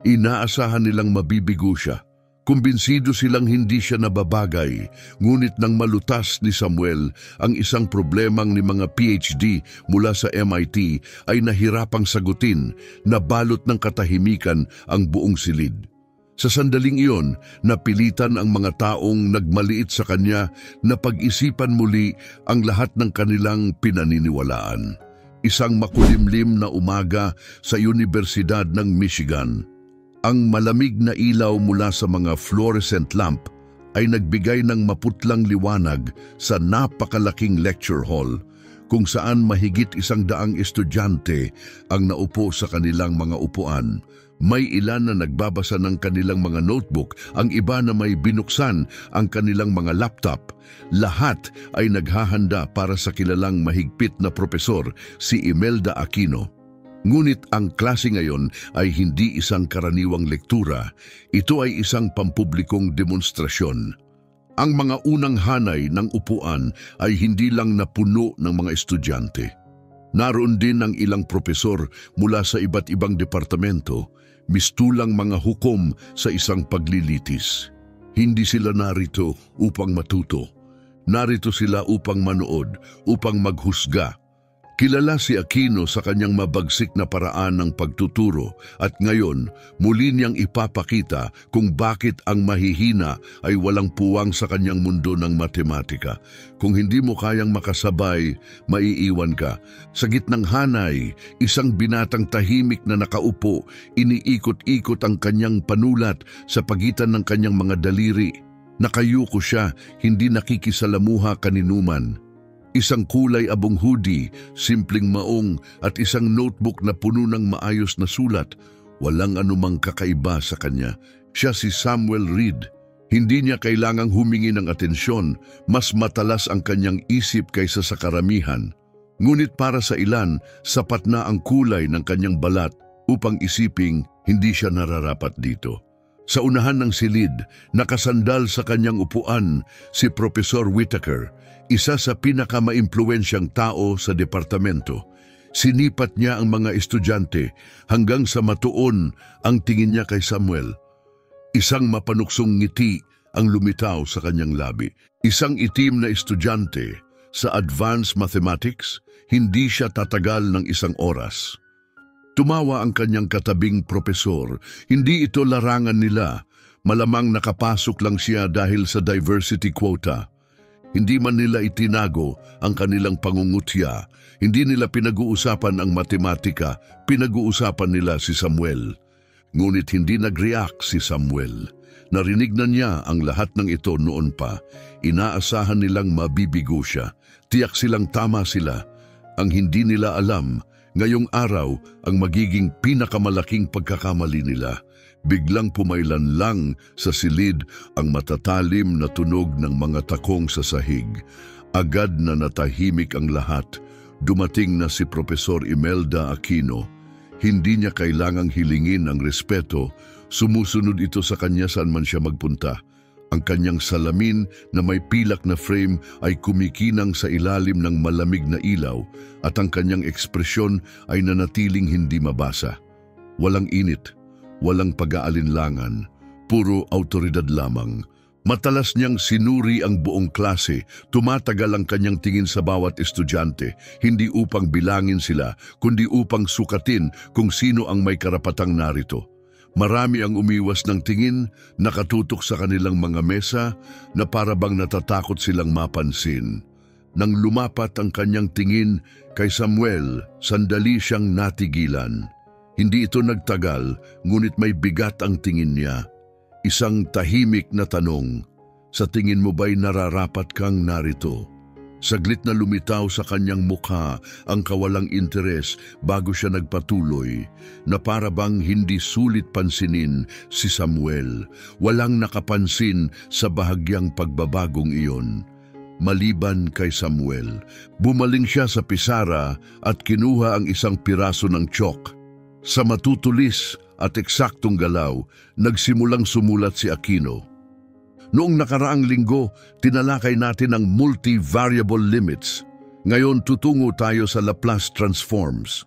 Inaasahan nilang mabibigo siya. Kumbinsido silang hindi siya nababagay, ngunit nang malutas ni Samuel ang isang problemang ni mga PhD mula sa MIT ay nahirapang sagutin na balot ng katahimikan ang buong silid. Sa sandaling iyon, napilitan ang mga taong nagmaliit sa kanya na pag-isipan muli ang lahat ng kanilang pinaniniwalaan. Isang makulimlim na umaga sa Universidad ng Michigan. Ang malamig na ilaw mula sa mga fluorescent lamp ay nagbigay ng maputlang liwanag sa napakalaking lecture hall kung saan mahigit 100 estudyante ang naupo sa kanilang mga upuan. May ilan na nagbabasa ng kanilang mga notebook, ang iba na may binuksan ang kanilang mga laptop. Lahat ay naghahanda para sa kilalang mahigpit na propesor, si Imelda Aquino. Ngunit ang klase ngayon ay hindi isang karaniwang lektura, ito ay isang pampublikong demonstrasyon. Ang mga unang hanay ng upuan ay hindi lang napuno ng mga estudyante. Naroon din ang ilang propesor mula sa iba't ibang departamento, mistulang mga hukom sa isang paglilitis. Hindi sila narito upang matuto. Narito sila upang manood, upang maghusga. Kilala si Aquino sa kanyang mabagsik na paraan ng pagtuturo at ngayon muli niyang ipapakita kung bakit ang mahihina ay walang puwang sa kanyang mundo ng matematika. Kung hindi mo kayang makasabay, maiiwan ka. Sa gitnang hanay, isang binatang tahimik na nakaupo, iniikot-ikot ang kanyang panulat sa pagitan ng kanyang mga daliri. Nakayuko siya, hindi nakikisalamuha kaninuman. Isang kulay abong hoodie, simpleng maong at isang notebook na puno ng maayos na sulat. Walang anumang kakaiba sa kanya. Siya si Samuel Reed. Hindi niya kailangang humingi ng atensyon, mas matalas ang kanyang isip kaysa sa karamihan. Ngunit para sa ilan, sapat na ang kulay ng kanyang balat upang isiping hindi siya nararapat dito. Sa unahan ng silid, nakasandal sa kanyang upuan si Professor Whitaker, isa sa pinakamaimpluwensyang tao sa departamento. Sinipat niya ang mga estudyante hanggang sa matuon ang tingin niya kay Samuel. Isang mapanuksong ngiti ang lumitaw sa kanyang labi. Isang itim na estudyante sa advanced mathematics, hindi siya tatagal ng 1 oras. Tumawa ang kanyang katabing propesor. Hindi ito larangan nila. Malamang nakapasok lang siya dahil sa diversity quota. Hindi man nila itinago ang kanilang pangungutya. Hindi nila pinag-uusapan ang matematika. Pinag-uusapan nila si Samuel. Ngunit hindi nag-react si Samuel. Narinig na niya ang lahat ng ito noon pa. Inaasahan nilang mabibigo siya. Tiyak silang tama sila. Ang hindi nila alam, ngayong araw ang magiging pinakamalaking pagkakamali nila. Biglang pumailan lang sa silid ang matatalim na tunog ng mga takong sa sahig. Agad na natahimik ang lahat. Dumating na si Profesor Imelda Aquino. Hindi niya kailangang hilingin ang respeto. Sumusunod ito sa kanya saan man siya magpunta. Ang kanyang salamin na may pilak na frame ay kumikinang sa ilalim ng malamig na ilaw at ang kanyang ekspresyon ay nanatiling hindi mabasa. Walang init, walang pag-aalinlangan, puro autoridad lamang. Matalas niyang sinuri ang buong klase, tumatagal ang kanyang tingin sa bawat estudyante, hindi upang bilangin sila, kundi upang sukatin kung sino ang may karapatang narito. Marami ang umiwas ng tingin, nakatutok sa kanilang mga mesa na para bang natatakot silang mapansin. Nang lumapat ang kanyang tingin kay Samuel, sandali siyang natigilan. Hindi ito nagtagal, ngunit may bigat ang tingin niya. Isang tahimik na tanong, sa tingin mo ba'y nararapat kang narito? Saglit na lumitaw sa kanyang mukha ang kawalang interes bago siya nagpatuloy, na para bang hindi sulit pansinin si Samuel. Walang nakapansin sa bahagyang pagbabagong iyon. Maliban kay Samuel, bumaling siya sa pisara at kinuha ang isang piraso ng chalk. Sa matutulis at eksaktong galaw, nagsimulang sumulat si Aquino. Noong nakaraang linggo, tinalakay natin ang multivariable limits. Ngayon tutungo tayo sa Laplace transforms.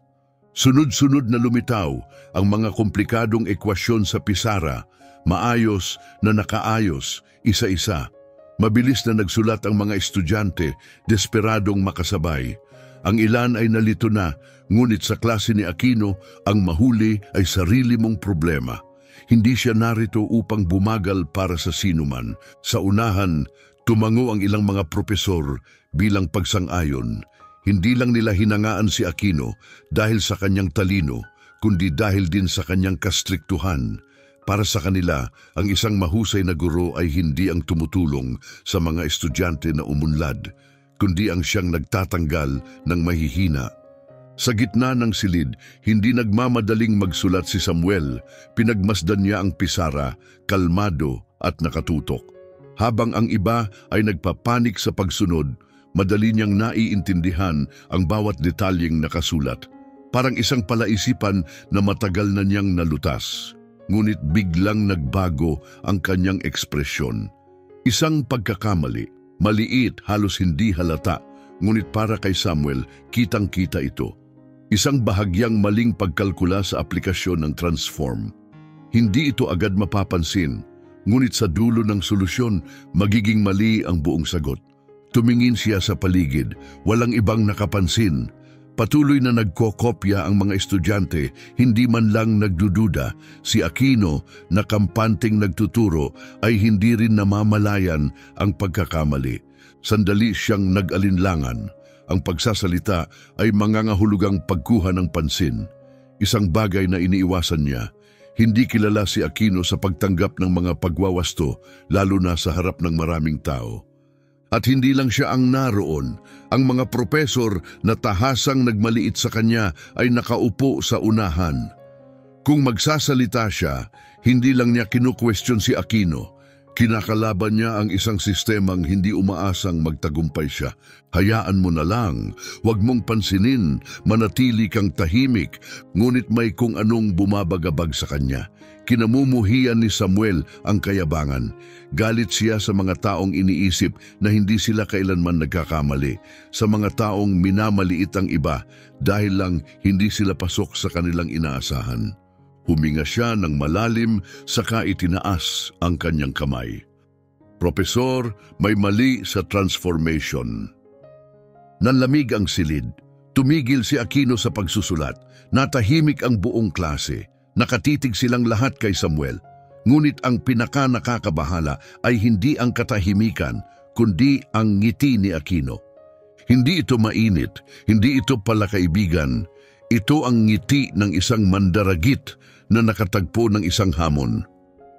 Sunod-sunod na lumitaw ang mga komplikadong ekwasyon sa pisara, maayos na nakaayos, isa-isa. Mabilis na nagsulat ang mga estudyante, desperadong makasabay. Ang ilan ay nalito na, ngunit sa klase ni Aquino, ang mahuli ay sarili mong problema. Hindi siya narito upang bumagal para sa sinuman. Sa unahan, tumango ang ilang mga propesor bilang pagsang-ayon. Hindi lang nila hinangaan si Aquino dahil sa kanyang talino, kundi dahil din sa kanyang kastriktuhan. Para sa kanila, ang isang mahusay na guro ay hindi ang tumutulong sa mga estudyante na umunlad, kundi ang siyang nagtatanggal ng mahihina. Sa gitna ng silid, hindi nagmamadaling magsulat si Samuel. Pinagmasdan niya ang pisara, kalmado at nakatutok. Habang ang iba ay nagpapanik sa pagsunod, madali niyang naiintindihan ang bawat detalyeng nakasulat. Parang isang palaisipan na matagal na niyang nalutas. Ngunit biglang nagbago ang kanyang ekspresyon. Isang pagkakamali, maliit, halos hindi halata, ngunit para kay Samuel, kitang-kita ito. Isang bahagyang maling pagkalkula sa aplikasyon ng transform. Hindi ito agad mapapansin, ngunit sa dulo ng solusyon, magiging mali ang buong sagot. Tumingin siya sa paligid, walang ibang nakapansin. Patuloy na nagkokopya ang mga estudyante, hindi man lang nagdududa. Si Aquino, na kampanteng nagtuturo, ay hindi rin namamalayan ang pagkakamali. Sandali siyang nag-alinlangan. Ang pagsasalita ay mangangahulugang pagkuha ng pansin. Isang bagay na iniiwasan niya. Hindi kilala si Aquino sa pagtanggap ng mga pagwawasto, lalo na sa harap ng maraming tao. At hindi lang siya ang naroon, ang mga propesor na tahasang nagmaliit sa kanya ay nakaupo sa unahan. Kung magsasalita siya, hindi lang niya kinu-question si Aquino. Kinakalaban niya ang isang sistemang hindi umaasang magtagumpay siya. Hayaan mo na lang, huwag mong pansinin, manatili kang tahimik, ngunit may kung anong bumabagabag sa kanya. Kinamumuhian ni Samuel ang kayabangan. Galit siya sa mga taong iniisip na hindi sila kailanman nagkakamali, sa mga taong minamaliit ang iba dahil lang hindi sila pasok sa kanilang inaasahan. Huminga siya ng malalim, saka itinaas ang kanyang kamay. Propesor, may mali sa transformation. Nanlamig ang silid. Tumigil si Aquino sa pagsusulat. Natahimik ang buong klase. Nakatitig silang lahat kay Samuel. Ngunit ang pinaka-nakakabahala ay hindi ang katahimikan, kundi ang ngiti ni Aquino. Hindi ito mainit, hindi ito palakaibigan. Ito ang ngiti ng isang mandaragit na nakatagpo ng isang hamon.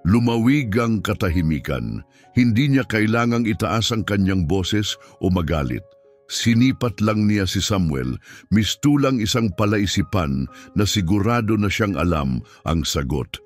Lumawig ang katahimikan. Hindi niya kailangang itaas ang kanyang boses o magalit. Sinipat lang niya si Samuel, mistulang isang palaisipan na sigurado na siyang alam ang sagot.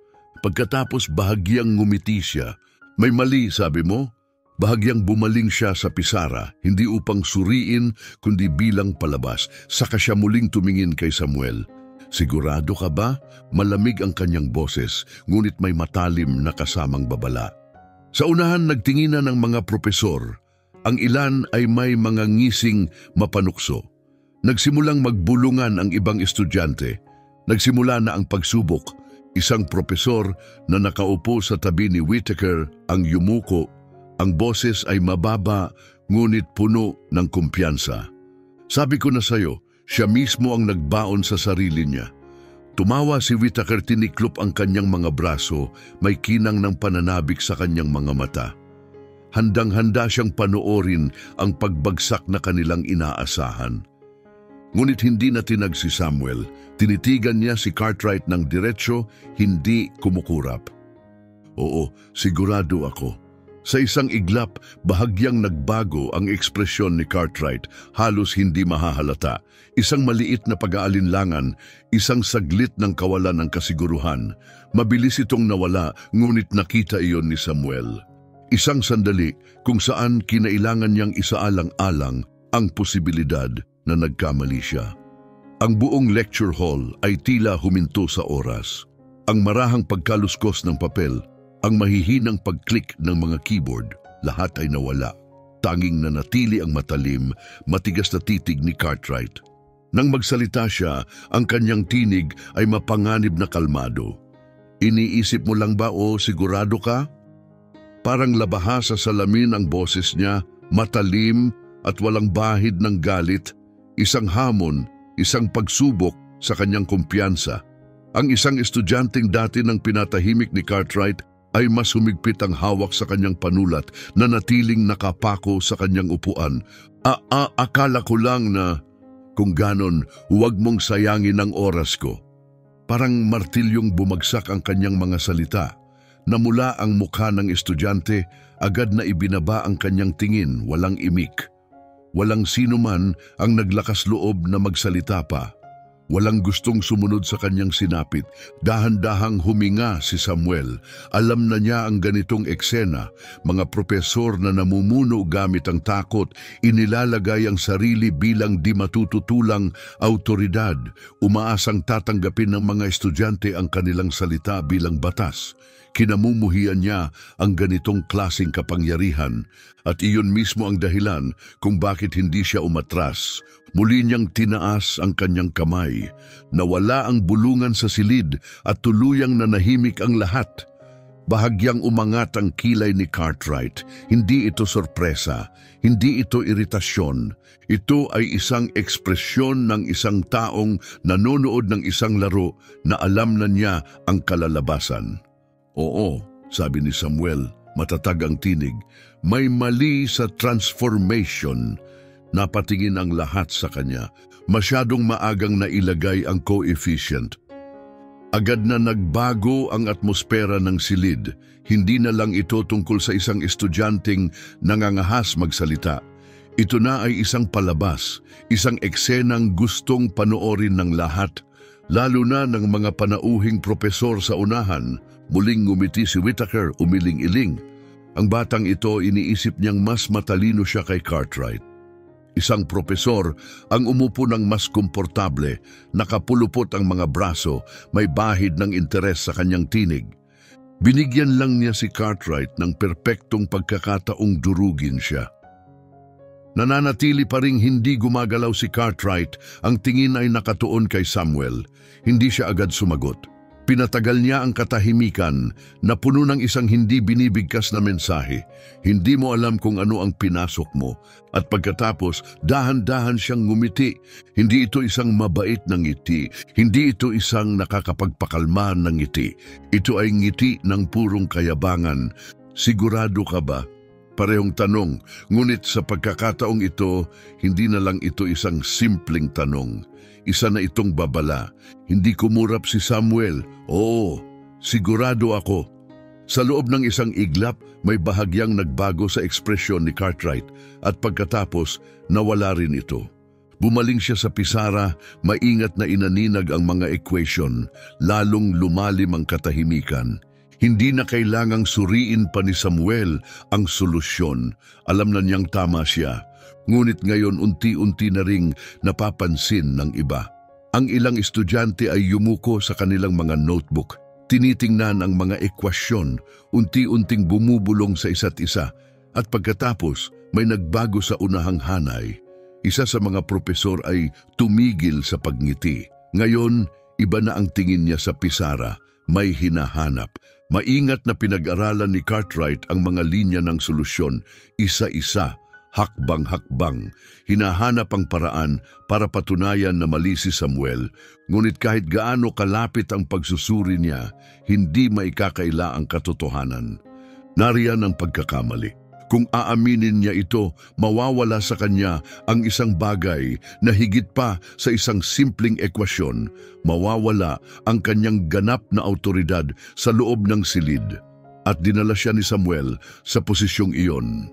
Pagkatapos bahagyang ngumiti siya. May mali, sabi mo? Bahagyang bumaling siya sa pisara, hindi upang suriin kundi bilang palabas. Saka siya muling tumingin kay Samuel. Sigurado ka ba? Malamig ang kanyang boses, ngunit may matalim na kasamang babala. Sa unahan nagtinginan ng mga propesor. Ang ilan ay may mga ngising mapanukso. Nagsimulang magbulungan ang ibang estudyante. Nagsimula na ang pagsubok. Isang propesor na nakaupo sa tabi ni Whittaker ang yumuko. Ang boses ay mababa, ngunit puno ng kumpiyansa. Sabi ko na sayo, siya mismo ang nagbaon sa sarili niya. Tumawa si Whittaker, tiniklop ang kanyang mga braso, may kinang ng pananabik sa kanyang mga mata. Handang-handa siyang panoorin ang pagbagsak na kanilang inaasahan. Ngunit hindi na tinag si Samuel. Tinitigan niya si Cartwright ng diretsyo, hindi kumukurap. Oo, sigurado ako. Sa isang iglap, bahagyang nagbago ang ekspresyon ni Cartwright, halos hindi mahahalata. Isang maliit na pag-aalinlangan, isang saglit ng kawalan ng kasiguruhan. Mabilis itong nawala, ngunit nakita iyon ni Samuel. Isang sandali kung saan kinailangan niyang isaalang-alang ang posibilidad na nagkamali siya. Ang buong lecture hall ay tila huminto sa oras. Ang marahang pagkaluskos ng papel, ang mahihinang pag-click ng mga keyboard, lahat ay nawala. Tanging nanatili ang matalim, matigas na titig ni Cartwright. Nang magsalita siya, ang kanyang tinig ay mapanganib na kalmado. Iniisip mo lang ba o sigurado ka? Parang labaha sa salamin ang boses niya, matalim at walang bahid ng galit, isang hamon, isang pagsubok sa kanyang kumpiyansa. Ang isang estudyanteng dati ng pinatahimik ni Cartwright ay mas humigpit ang hawak sa kanyang panulat na natiling nakapako sa kanyang upuan. Akala ko lang na, kung ganon, huwag mong sayangin ang oras ko. Parang martilyong bumagsak ang kanyang mga salita. Namula ang mukha ng estudyante, agad na ibinaba ang kanyang tingin, walang imik. Walang sino man ang naglakas loob na magsalita pa. Walang gustong sumunod sa kanyang sinapit. Dahan-dahang huminga si Samuel. Alam na niya ang ganitong eksena. Mga propesor na namumuno gamit ang takot, inilalagay ang sarili bilang di matututulang autoridad. Umaasang tatanggapin ng mga estudyante ang kanilang salita bilang batas. Kinamumuhian niya ang ganitong klaseng kapangyarihan at iyon mismo ang dahilan kung bakit hindi siya umatras. Muli niyang tinaas ang kanyang kamay, nawala ang bulungan sa silid at tuluyang nanahimik ang lahat. Bahagyang umangat ang kilay ni Cartwright. Hindi ito sorpresa, hindi ito iritasyon. Ito ay isang ekspresyon ng isang taong nanonood ng isang laro na alam na niya ang kalalabasan. Oo, sabi ni Samuel, matatag ang tinig, may mali sa transformation. Napatingin ang lahat sa kanya, masyadong maagang nailagay ang coefficient. Agad na nagbago ang atmosfera ng silid, hindi na lang ito tungkol sa isang estudyanteng nangangahas magsalita. Ito na ay isang palabas, isang eksenang gustong panoorin ng lahat, lalo na ng mga panauhing propesor sa unahan. Muling ngumiti si Whittaker, umiling-iling. Ang batang ito, iniisip niyang mas matalino siya kay Cartwright. Isang propesor ang umupo ng mas komportable, nakapulupot ang mga braso, may bahid ng interes sa kanyang tinig. Binigyan lang niya si Cartwright ng perpektong pagkakataong durugin siya. Nananatili pa ring hindi gumagalaw si Cartwright, ang tingin ay nakatuon kay Samuel. Hindi siya agad sumagot. Pinatagal niya ang katahimikan na puno ng isang hindi binibigkas na mensahe. Hindi mo alam kung ano ang pinasok mo. At pagkatapos, dahan-dahan siyang ngumiti. Hindi ito isang mabait na ngiti. Hindi ito isang nakakapagpakalma ng ngiti. Ito ay ngiti ng purong kayabangan. Sigurado ka ba? Parehong tanong, ngunit sa pagkakataong ito, hindi na lang ito isang simpleng tanong. Isa na itong babala. Hindi kumurap si Samuel. Oo, sigurado ako. Sa loob ng isang iglap, may bahagyang nagbago sa ekspresyon ni Cartwright at pagkatapos, nawala rin ito. Bumaling siya sa pisara, maingat na inaninag ang mga equation, lalong lumalim ang katahimikan. Hindi na kailangang suriin pa ni Samuel ang solusyon. Alam na niyang tama siya. Ngunit ngayon unti-unti na ring napapansin ng iba. Ang ilang estudyante ay yumuko sa kanilang mga notebook. Tinitingnan ang mga ekwasyon, unti-unting bumubulong sa isa't isa. At pagkatapos, may nagbago sa unahang hanay. Isa sa mga propesor ay tumigil sa pagngiti. Ngayon, iba na ang tingin niya sa pisara. May hinahanap. Maingat na pinag-aralan ni Cartwright ang mga linya ng solusyon, isa-isa, hakbang-hakbang. Hinahanap ang paraan para patunayan na mali si Samuel, ngunit kahit gaano kalapit ang pagsusuri niya, hindi maikakaila ang katotohanan. Nariyan ang pagkakamali. Kung aaminin niya ito, mawawala sa kanya ang isang bagay na higit pa sa isang simpleng ekwasyon. Mawawala ang kanyang ganap na autoridad sa loob ng silid. At dinala siya ni Samuel sa posisyong iyon.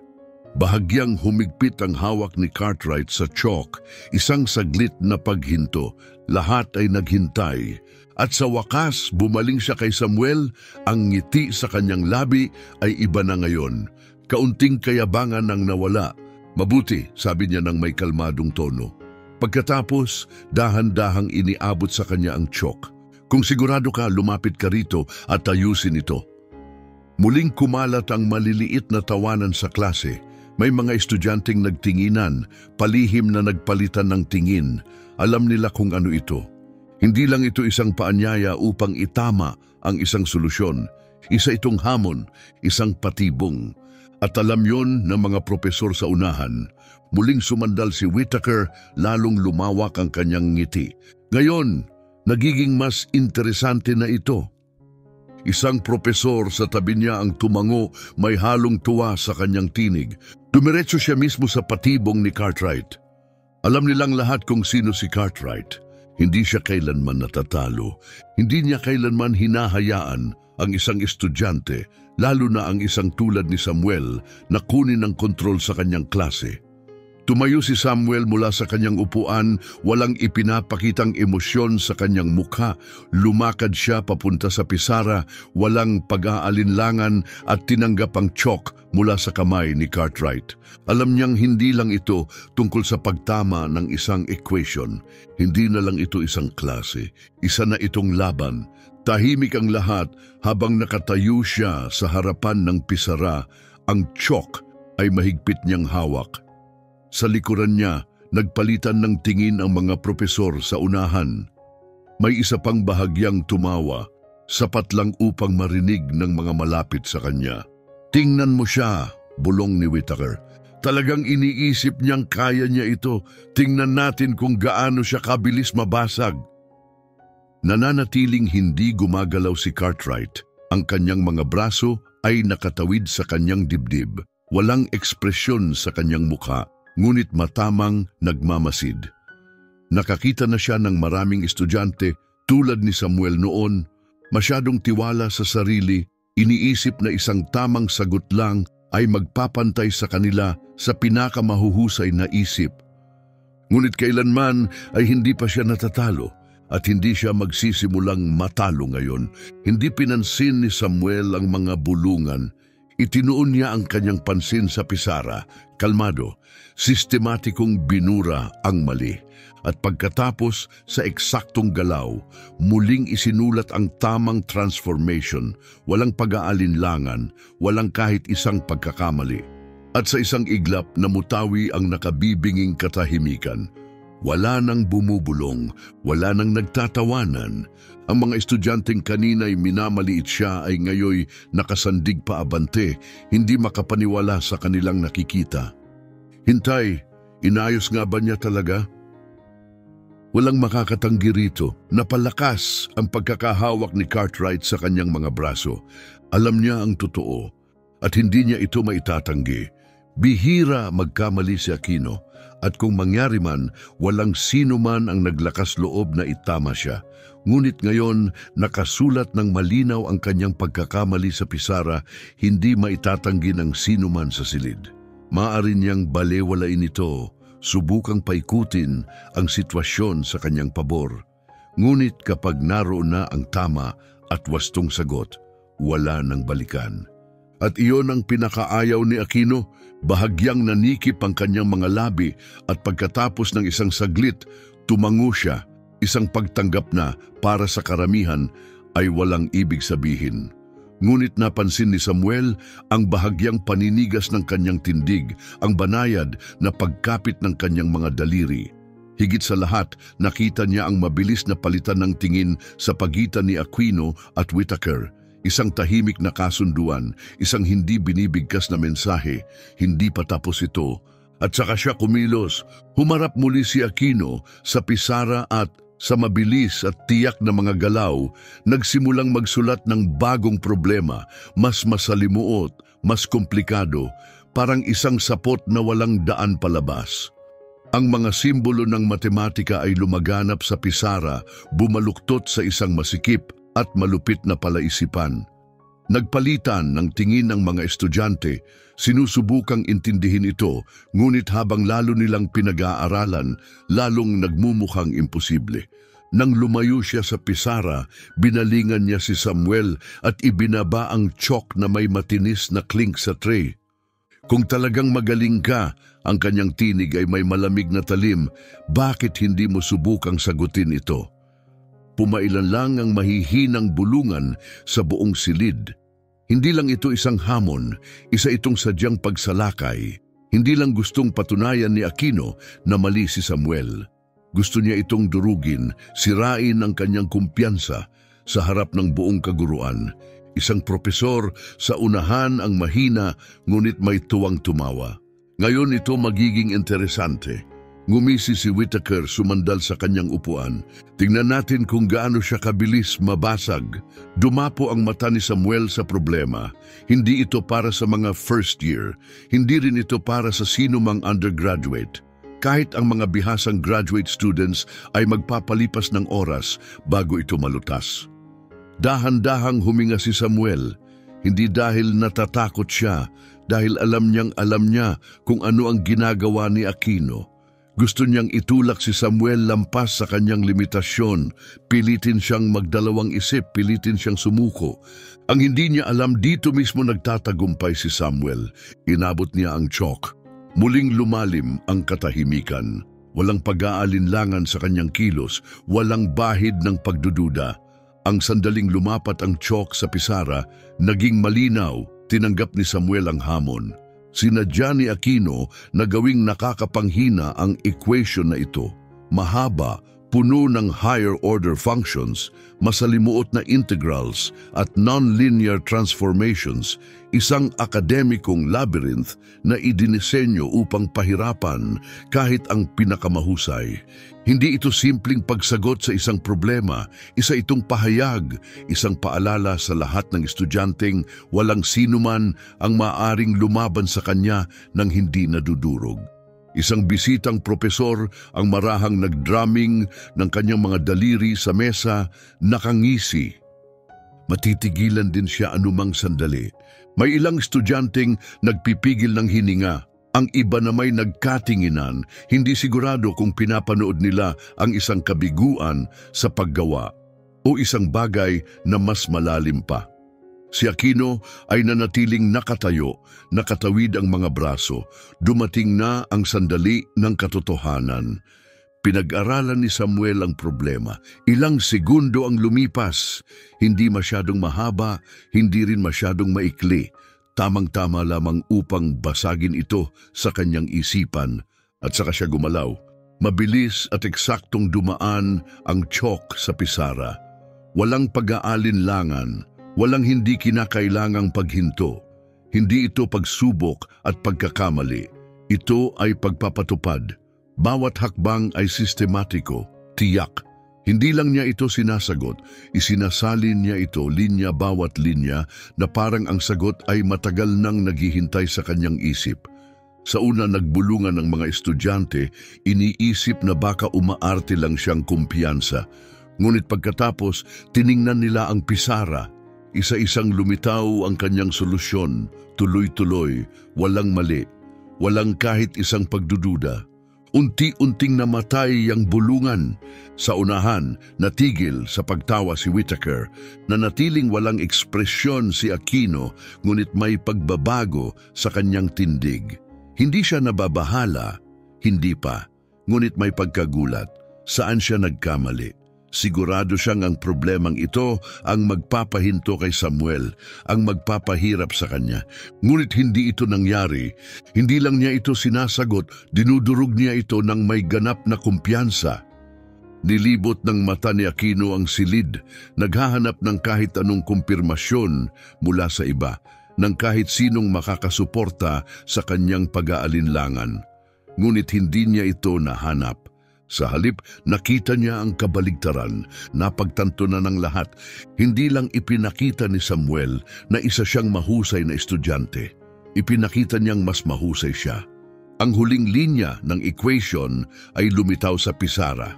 Bahagyang humigpit ang hawak ni Cartwright sa chalk, isang saglit na paghinto. Lahat ay naghintay. At sa wakas, bumaling siya kay Samuel. Ang ngiti sa kanyang labi ay iba na ngayon. Kaunting kayabangan ang nawala. Mabuti, sabi niya ng may kalmadong tono. Pagkatapos, dahan-dahang iniabot sa kanya ang chalk. Kung sigurado ka, lumapit ka rito at ayusin ito. Muling kumalat ang maliliit na tawanan sa klase. May mga estudyanteng nagtinginan, palihim na nagpalitan ng tingin. Alam nila kung ano ito. Hindi lang ito isang paanyaya upang itama ang isang solusyon. Isa itong hamon, isang patibong. At alam yon ng mga propesor sa unahan. Muling sumandal si Whittaker, lalong lumawak ang kanyang ngiti. Ngayon, nagiging mas interesante na ito. Isang propesor sa tabi niya ang tumango, may halong tuwa sa kanyang tinig. Dumiretso siya mismo sa patibong ni Cartwright. Alam nilang lahat kung sino si Cartwright. Hindi siya kailanman natatalo. Hindi niya kailanman hinahayaan ang isang estudyante, lalo na ang isang tulad ni Samuel, na kunin ang kontrol sa kanyang klase. Tumayo si Samuel mula sa kanyang upuan, walang ipinapakitang emosyon sa kanyang mukha. Lumakad siya papunta sa pisara, walang pag-aalinlangan at tinanggap ang chalk mula sa kamay ni Cartwright. Alam niyang hindi lang ito tungkol sa pagtama ng isang equation. Hindi na lang ito isang klase. Isa na itong laban. Tahimik ang lahat habang nakatayo siya sa harapan ng pisara. Ang chalk ay mahigpit niyang hawak. Sa likuran niya, nagpalitan ng tingin ang mga propesor sa unahan. May isa pang bahagyang tumawa, sapat lang upang marinig ng mga malapit sa kanya. Tingnan mo siya, bulong ni Whittaker. Talagang iniisip niyang kaya niya ito. Tingnan natin kung gaano siya kabilis mabasag. Nananatiling hindi gumagalaw si Cartwright. Ang kanyang mga braso ay nakatawid sa kanyang dibdib. Walang ekspresyon sa kanyang mukha. Ngunit matamang nagmamasid. Nakakita na siya ng maraming estudyante tulad ni Samuel noon, masyadong tiwala sa sarili, iniisip na isang tamang sagot lang ay magpapantay sa kanila sa pinakamahuhusay na isip. Ngunit kailanman ay hindi pa siya natatalo at hindi siya magsisimulang matalo ngayon. Hindi pinansin ni Samuel ang mga bulungan. Itinuon niya ang kanyang pansin sa pisara, kalmado, sistematikong binura ang mali. At pagkatapos sa eksaktong galaw, muling isinulat ang tamang transformation, walang pag-aalinlangan, walang kahit isang pagkakamali. At sa isang iglap, namutawi ang nakabibinging katahimikan. Wala nang bumubulong, wala nang nagtatawanan. Ang mga estudyanteng kanina'y minamaliit siya ay ngayoy nakasandig pa abante, hindi makapaniwala sa kanilang nakikita. Hintay, inayos nga ba niya talaga? Walang makakatanggi rito. Napalakas ang pagkakahawak ni Cartwright sa kanyang mga braso. Alam niya ang totoo at hindi niya ito maitatanggi. Bihira magkamali si Aquino. At kung mangyari man, walang sino man ang naglakas loob na itama siya. Ngunit ngayon, nakasulat ng malinaw ang kanyang pagkakamali sa pisara, hindi maitatanggi ng sino man sa silid. Maaari niyang balewalain ito, subukang paikutin ang sitwasyon sa kanyang pabor. Ngunit kapag naroon na ang tama at wastong sagot, wala nang balikan. At iyon ang pinakaayaw ni Aquino. Bahagyang nanikip ang kanyang mga labi at pagkatapos ng isang saglit, tumango siya. Isang pagtanggap na para sa karamihan ay walang ibig sabihin. Ngunit napansin ni Samuel ang bahagyang paninigas ng kanyang tindig, ang banayad na pagkapit ng kanyang mga daliri. Higit sa lahat, nakita niya ang mabilis na palitan ng tingin sa pagitan ni Aquino at Whittaker. Isang tahimik na kasunduan, isang hindi binibigkas na mensahe, hindi pa tapos ito. At saka siya kumilos, humarap muli si Aquino sa pisara at sa mabilis at tiyak na mga galaw, nagsimulang magsulat ng bagong problema, mas masalimuot, mas komplikado, parang isang sapot na walang daan palabas. Ang mga simbolo ng matematika ay lumaganap sa pisara, bumaluktot sa isang masikip at malupit na palaisipan. Nagpalitan ng tingin ng mga estudyante, sinusubukang intindihin ito, ngunit habang lalo nilang pinag-aaralan, lalong nagmumukhang imposible. Nang lumayo siya sa pisara, binalingan niya si Samuel at ibinaba ang chalk na may matinis na clink sa tray. Kung talagang magaling ka, ang kanyang tinig ay may malamig na talim, bakit hindi mo subukang sagutin ito? Pumailan lang ang mahihinang bulungan sa buong silid. Hindi lang ito isang hamon, isa itong sadyang pagsalakay. Hindi lang gustong patunayan ni Aquino na mali si Samuel. Gusto niya itong durugin, sirain ang kanyang kumpiyansa sa harap ng buong kaguruan. Isang propesor sa unahan ang mahina ngunit may tuwang tumawa. Ngayon ito magiging interesante. Ngumisi si Whittaker, sumandal sa kanyang upuan. Tingnan natin kung gaano siya kabilis mabasag. Dumapo ang mata ni Samuel sa problema. Hindi ito para sa mga first year. Hindi rin ito para sa sinumang undergraduate. Kahit ang mga bihasang graduate students ay magpapalipas ng oras bago ito malutas. Dahan-dahang huminga si Samuel. Hindi dahil natatakot siya, dahil alam niya kung ano ang ginagawa ni Aquino. Gusto niyang itulak si Samuel lampas sa kanyang limitasyon. Pilitin siyang magdalawang isip, pilitin siyang sumuko. Ang hindi niya alam, dito mismo nagtatagumpay si Samuel. Inabot niya ang chalk. Muling lumalim ang katahimikan. Walang pag-aalinlangan sa kanyang kilos, walang bahid ng pagdududa. Ang sandaling lumapat ang chalk sa pisara, naging malinaw, tinanggap ni Samuel ang hamon. Sinadya ni Aquino na gawing nakakapanghina ang equation na ito. Mahaba, puno ng higher order functions, masalimuot na integrals at non-linear transformations, isang akademikong labyrinth na idinisenyo upang pahirapan kahit ang pinakamahusay. Hindi ito simpleng pagsagot sa isang problema, isa itong pahayag, isang paalala sa lahat ng estudyanteng walang sinuman ang maaring lumaban sa kanya nang hindi nadudurog. Isang bisitang propesor ang marahang nagdrumming ng kanyang mga daliri sa mesa, nakangisi. Matitigilan din siya anumang sandali. May ilang estudyanteng nagpipigil ng hininga. Ang iba na may nagkatinginan, hindi sigurado kung pinapanood nila ang isang kabiguan sa paggawa o isang bagay na mas malalim pa. Si Aquino ay nanatiling nakatayo, nakatawid ang mga braso. Dumating na ang sandali ng katotohanan. Pinag-aralan ni Samuel ang problema. Ilang segundo ang lumipas. Hindi masyadong mahaba, hindi rin masyadong maikli. Tamang-tama lamang upang basagin ito sa kanyang isipan at saka siya gumalaw. Mabilis at eksaktong dumaan ang chalk sa pisara. Walang pag-aalinlangan, walang hindi kinakailangang paghinto. Hindi ito pagsubok at pagkakamali. Ito ay pagpapatupad. Bawat hakbang ay sistematiko, tiyak. Hindi lang niya ito sinasagot, isinasalin niya ito linya bawat linya na parang ang sagot ay matagal nang naghihintay sa kanyang isip. Sa una nagbulungan ng mga estudyante, iniisip na baka umaarte lang siyang kumpiyansa. Ngunit pagkatapos, tiningnan nila ang pisara. Isa-isang lumitaw ang kanyang solusyon, tuloy-tuloy, walang mali, walang kahit isang pagdududa. Unti-unting namatay ang bulungan. Sa unahan, natigil sa pagtawa si Whittaker, na natiling walang ekspresyon si Aquino, ngunit may pagbabago sa kanyang tindig. Hindi siya nababahala, hindi pa, ngunit may pagkagulat. Saan siya nagkamali? Sigurado siyang ang problemang ito ang magpapahinto kay Samuel, ang magpapahirap sa kanya. Ngunit hindi ito nangyari. Hindi lang niya ito sinasagot, dinudurog niya ito ng may ganap na kumpiyansa. Nilibot ng mata ni Aquino ang silid, naghahanap ng kahit anong kumpirmasyon mula sa iba, ng kahit sinong makakasuporta sa kanyang pag-aalinlangan. Ngunit hindi niya ito nahanap. Sa halip, nakita niya ang kabaligtaran, napagtanto na ng lahat. Hindi lang ipinakita ni Samuel na isa siyang mahusay na estudyante. Ipinakita niyang mas mahusay siya. Ang huling linya ng equation ay lumitaw sa pisara.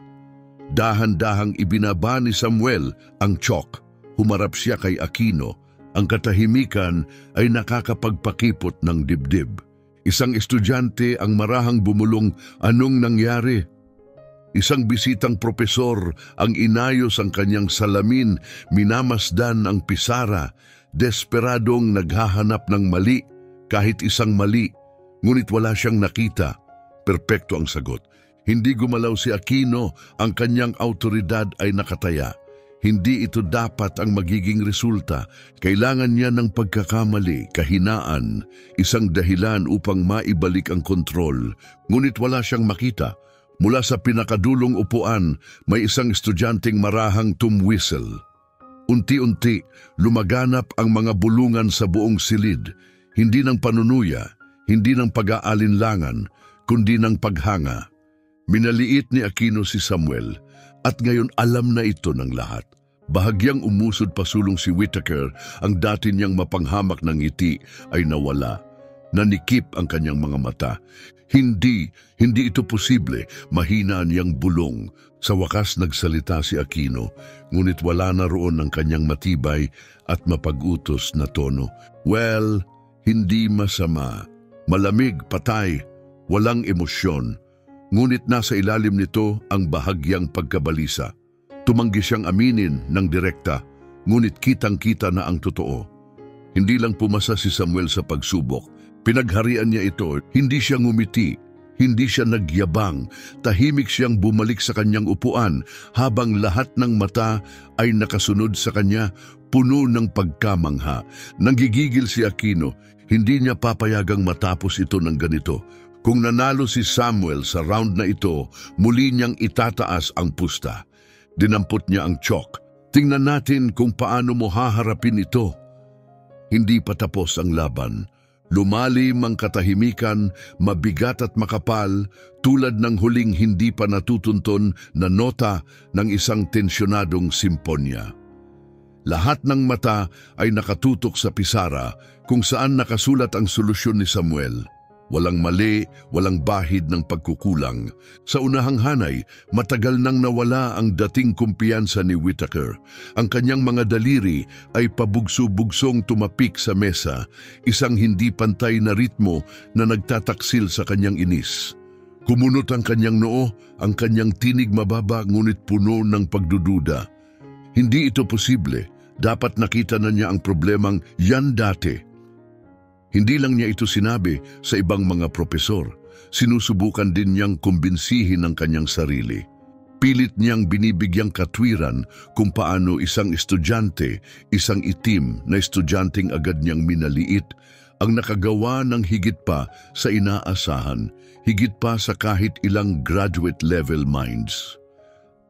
Dahan-dahang ibinaba ni Samuel ang chalk. Humarap siya kay Aquino. Ang katahimikan ay nakakapagpakipot ng dibdib. Isang estudyante ang marahang bumulong, anong nangyari? Isang bisitang propesor ang inayos ang kanyang salamin, minamasdan ang pisara, desperadong naghahanap ng mali, kahit isang mali, ngunit wala siyang nakita. Perpekto ang sagot. Hindi gumalaw si Aquino, ang kanyang autoridad ay nakataya. Hindi ito dapat ang magiging resulta. Kailangan niya ng pagkakamali, kahinaan, isang dahilan upang maibalik ang kontrol. Ngunit wala siyang makita. Mula sa pinakadulong upuan, may isang estudyanteng marahang tumwhistle. Unti-unti, lumaganap ang mga bulungan sa buong silid, hindi ng panunuya, hindi ng pag-aalinlangan, kundi ng paghanga. Minaliit ni Aquino si Samuel at ngayon alam na ito ng lahat. Bahagyang umusod pasulong si Whittaker, ang dati niyang mapanghamak ng ngiti ay nawala. Nanikip ang kanyang mga mata. Hindi ito posible, mahina niyang bulong. Sa wakas nagsalita si Aquino, ngunit wala na roon ang kanyang matibay at mapag-utos na tono. Well, hindi masama. Malamig, patay, walang emosyon. Ngunit nasa ilalim nito ang bahagyang pagkabalisa. Tumanggi siyang aminin ng direkta, ngunit kitang-kita na ang totoo. Hindi lang pumasa si Samuel sa pagsubok. Pinagharian niya ito, hindi siya ngumiti, hindi siya nagyabang, tahimik siyang bumalik sa kanyang upuan habang lahat ng mata ay nakasunod sa kanya, puno ng pagkamangha. Nanggigigil si Aquino, hindi niya papayagang matapos ito ng ganito. Kung nanalo si Samuel sa round na ito, muli niyang itataas ang pusta. Dinampot niya ang chalk. Tingnan natin kung paano mo haharapin ito. Hindi pa tapos ang laban. Lumalim ang katahimikan, mabigat at makapal, tulad ng huling hindi pa natutunton na nota ng isang tensyonadong simponya. Lahat ng mata ay nakatutok sa pisara kung saan nakasulat ang solusyon ni Samuel. Walang mali, walang bahid ng pagkukulang. Sa unahang hanay, matagal nang nawala ang dating kumpiyansa ni Whittaker. Ang kanyang mga daliri ay pabugso-bugsong tumapik sa mesa, isang hindi pantay na ritmo na nagtataksil sa kanyang inis. Kumunot ang kanyang noo, ang kanyang tinig mababa ngunit puno ng pagdududa. Hindi ito posible. Dapat nakita na niya ang problemang yan dati. Hindi lang niya ito sinabi sa ibang mga propesor. Sinusubukan din niyang kumbinsihin ang kanyang sarili. Pilit niyang binibigyang katwiran kung paano isang estudyante, isang itim na estudyanteng agad niyang minaliit, ang nakagawa ng higit pa sa inaasahan, higit pa sa kahit ilang graduate-level minds.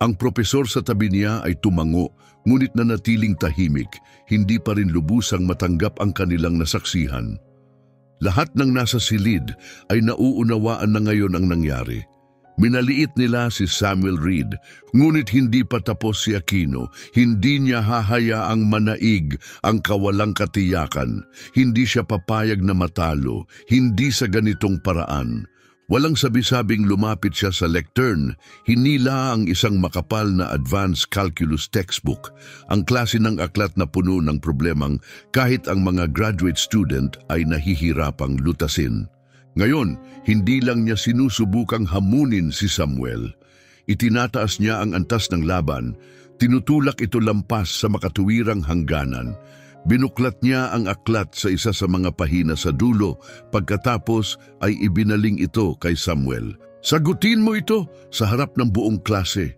Ang propesor sa tabi niya ay tumango, ngunit nanatiling tahimik, hindi pa rin lubusang matanggap ang kanilang nasaksihan. Lahat ng nasa silid ay nauunawaan na ngayon ang nangyari. Minaliit nila si Samuel Reed, ngunit hindi pa tapos si Aquino. Hindi niya hahayaang manaig ang kawalang katiyakan. Hindi siya papayag na matalo, hindi sa ganitong paraan. Walang sabi-sabing lumapit siya sa lectern, hinila ang isang makapal na advanced calculus textbook, ang klase ng aklat na puno ng problemang kahit ang mga graduate student ay nahihirapang lutasin. Ngayon, hindi lang niya sinusubukang hamunin si Samuel. Itinataas niya ang antas ng laban, tinutulak ito lampas sa makatuwirang hangganan. Binuklat niya ang aklat sa isa sa mga pahina sa dulo, pagkatapos ay ibinaling ito kay Samuel. Sagutin mo ito sa harap ng buong klase.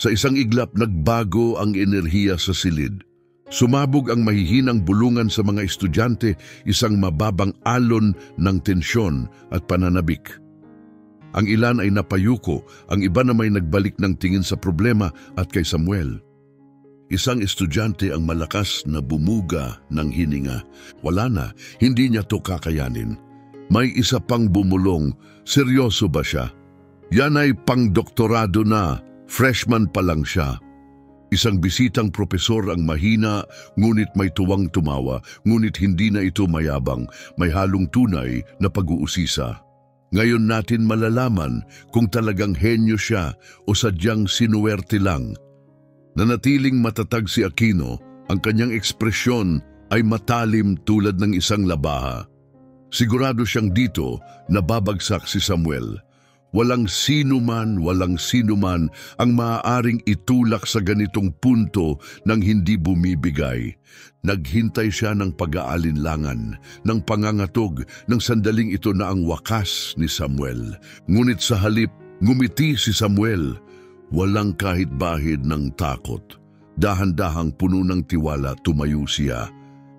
Sa isang iglap nagbago ang enerhiya sa silid. Sumabog ang mahihinang bulungan sa mga estudyante, isang mababang alon ng tensyon at pananabik. Ang ilan ay napayuko, ang iba na may nagbalik ng tingin sa problema at kay Samuel. Isang estudyante ang malakas na bumuga ng hininga. Wala na, hindi niya to kakayanin. May isa pang bumulong, seryoso ba siya? Yan ay pang-doktorado na, freshman pa lang siya. Isang bisitang propesor ang mahina, ngunit may tuwang tumawa, ngunit hindi na ito mayabang, may halong tunay na pag-uusisa. Ngayon natin malalaman kung talagang henyo siya o sadyang sinuwerte lang. Nanatiling matatag si Aquino, ang kanyang ekspresyon ay matalim tulad ng isang labaha. Sigurado siyang dito na babagsak si Samuel. Walang sino man ang maaaring itulak sa ganitong punto nang hindi bumibigay. Naghintay siya ng pag-aalinlangan, ng pangangatog, ng sandaling ito na ang wakas ni Samuel. Ngunit sa halip, ngumiti si Samuel. Walang kahit bahid ng takot. Dahan-dahang puno ng tiwala tumayo siya.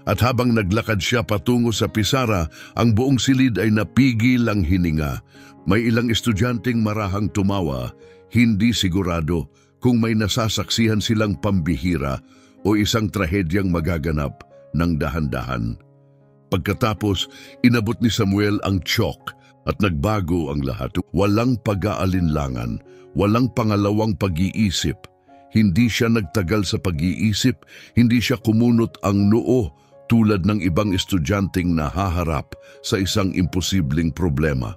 At habang naglakad siya patungo sa pisara, ang buong silid ay napigil ang hininga. May ilang estudyanteng marahang tumawa, hindi sigurado kung may nasasaksihan silang pambihira o isang trahedyang magaganap ng dahan-dahan. Pagkatapos, inabot ni Samuel ang tiyok at nagbago ang lahat. Walang pag-aalinlangan, walang pangalawang pag-iisip. Hindi siya nagtagal sa pag-iisip, hindi siya kumunot ang noo tulad ng ibang estudyanteng nahaharap sa isang imposibleng problema.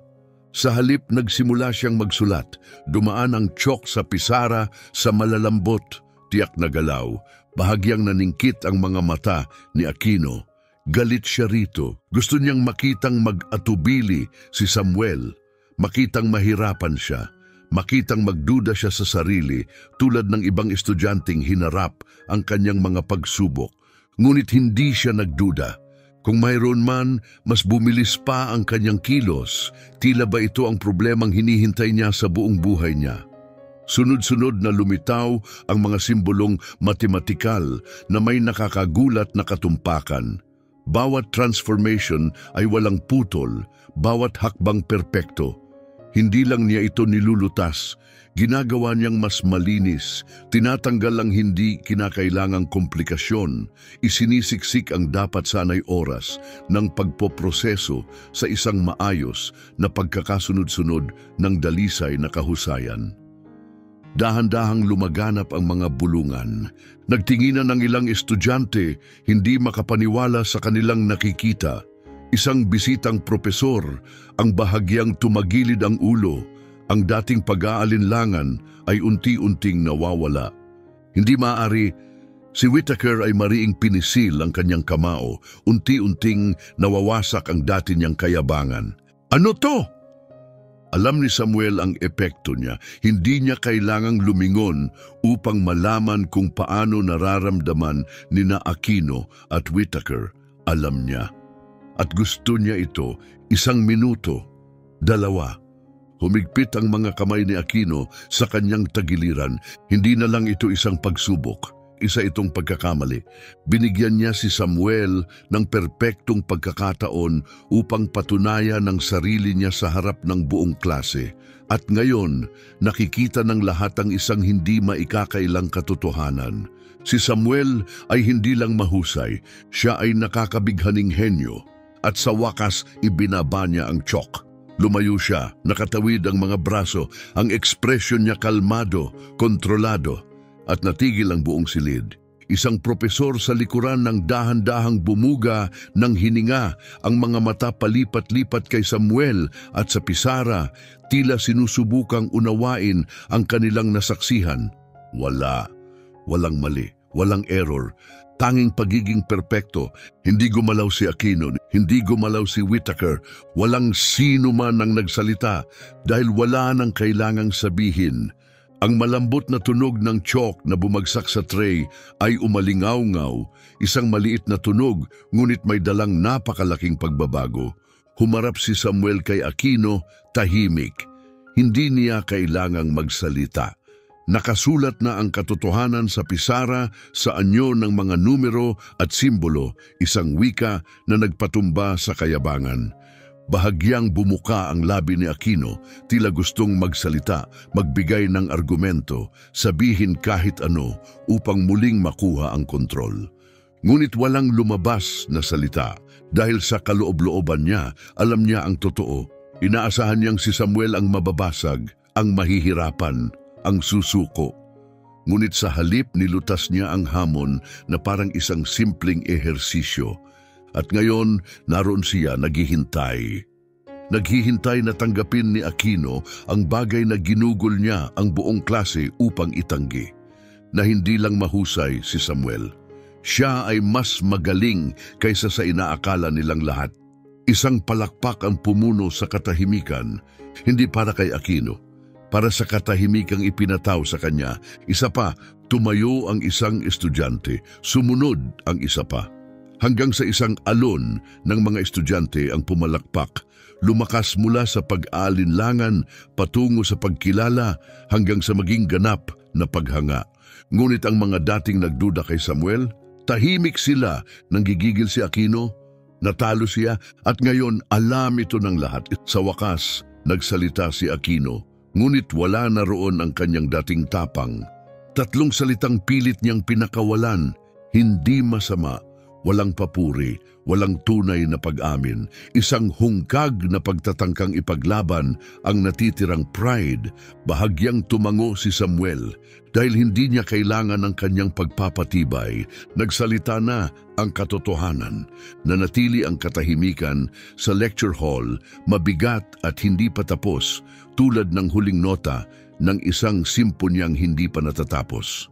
Sa halip, nagsimula siyang magsulat. Dumaan ang tiyok sa pisara sa malalambot, tiyak na galaw. Bahagyang naningkit ang mga mata ni Aquino. Galit siya rito. Gusto niyang makitang mag-atubili si Samuel. Makitang mahirapan siya. Makitang magduda siya sa sarili tulad ng ibang estudyanteng hinarap ang kanyang mga pagsubok. Ngunit hindi siya nagduda. Kung mayroon man, mas bumilis pa ang kanyang kilos. Tila ba ito ang problemang hinihintay niya sa buong buhay niya? Sunod-sunod na lumitaw ang mga simbolong matematikal na may nakakagulat na katumpakan. Bawat transformation ay walang putol, bawat hakbang perpekto. Hindi lang niya ito nilulutas, ginagawa niyang mas malinis, tinatanggal ang hindi kinakailangang komplikasyon, isinisiksik ang dapat sanay oras ng pagpoproseso sa isang maayos na pagkakasunod-sunod ng dalisay na kahusayan. Dahan-dahang lumaganap ang mga bulungan. Nagtinginan ng ilang estudyante, hindi makapaniwala sa kanilang nakikita. Isang bisitang propesor, ang bahagyang tumagilid ang ulo, ang dating pag-aalinlangan ay unti-unting nawawala. Hindi maaari, si Whittaker ay mariing pinisil ang kanyang kamao, unti-unting nawawasak ang dati niyang kayabangan. Ano to? Alam ni Samuel ang epekto niya. Hindi niya kailangang lumingon upang malaman kung paano nararamdaman nina Aquino at Whittaker. Alam niya. At gusto niya ito, 1 minuto, 2. Humigpit ang mga kamay ni Aquino sa kanyang tagiliran. Hindi na lang ito isang pagsubok. Isa itong pagkakamali. Binigyan niya si Samuel ng perpektong pagkakataon upang patunayan ang sarili niya sa harap ng buong klase. At ngayon, nakikita ng lahat ang isang hindi maikakailang katotohanan. Si Samuel ay hindi lang mahusay, siya ay nakakabighaning henyo. At sa wakas, ibinaba niya ang tiyok. Lumayo siya, nakatawid ang mga braso, ang ekspresyon niya kalmado, kontrolado. At natigil ang buong silid. Isang propesor sa likuran ng dahan-dahang bumuga ng hininga, ang mga mata palipat-lipat kay Samuel at sa pisara, tila sinusubukang unawain ang kanilang nasaksihan. Walang mali, walang error, tanging pagiging perpekto. Hindi gumalaw si Aquino, hindi gumalaw si Whittaker, walang sino man ang nagsalita dahil wala nang kailangang sabihin. Ang malambot na tunog ng tiyok na bumagsak sa tray ay umalingaw-ngaw, isang maliit na tunog ngunit may dalang napakalaking pagbabago. Humarap si Samuel kay Aquino, tahimik. Hindi niya kailangang magsalita. Nakasulat na ang katotohanan sa pisara sa anyo ng mga numero at simbolo, isang wika na nagpatumba sa kayabangan. Bahagyang bumuka ang labi ni Aquino, tila gustong magsalita, magbigay ng argumento, sabihin kahit ano upang muling makuha ang kontrol. Ngunit walang lumabas na salita dahil sa kaloob-looban niya, alam niya ang totoo. Inaasahan niyang si Samuel ang mababasag, ang mahihirapan, ang susuko. Ngunit sa halip nilutas niya ang hamon na parang isang simpleng ehersisyo. At ngayon, naroon siya naghihintay. Naghihintay na tanggapin ni Aquino ang bagay na ginugol niya ang buong klase upang itanggi. Na hindi lang mahusay si Samuel. Siya ay mas magaling kaysa sa inaakala nilang lahat. Isang palakpak ang pumuno sa katahimikan, hindi para kay Aquino. Para sa katahimikang ipinataw sa kanya, isa pa, tumayo ang isang estudyante, sumunod ang isa pa. Hanggang sa isang alon ng mga estudyante ang pumalakpak, lumakas mula sa pag-aalinlangan patungo sa pagkilala hanggang sa maging ganap na paghanga. Ngunit ang mga dating nagduda kay Samuel, Tahimik sila, nanggigigil si Aquino, natalo siya at ngayon alam ito ng lahat. Sa wakas, nagsalita si Aquino, ngunit wala na roon ang kanyang dating tapang. 3 salitang pilit niyang pinakawalan, hindi masama, walang papuri, walang tunay na pag-amin, isang hungkag na pagtatangkang ipaglaban ang natitirang pride. Bahagyang tumango si Samuel dahil hindi niya kailangan ng kanyang pagpapatibay. Nagsalita na ang katotohanan. Nanatili ang katahimikan sa lecture hall, mabigat at hindi pa tapos, tulad ng huling nota ng isang simponyang hindi pa natatapos.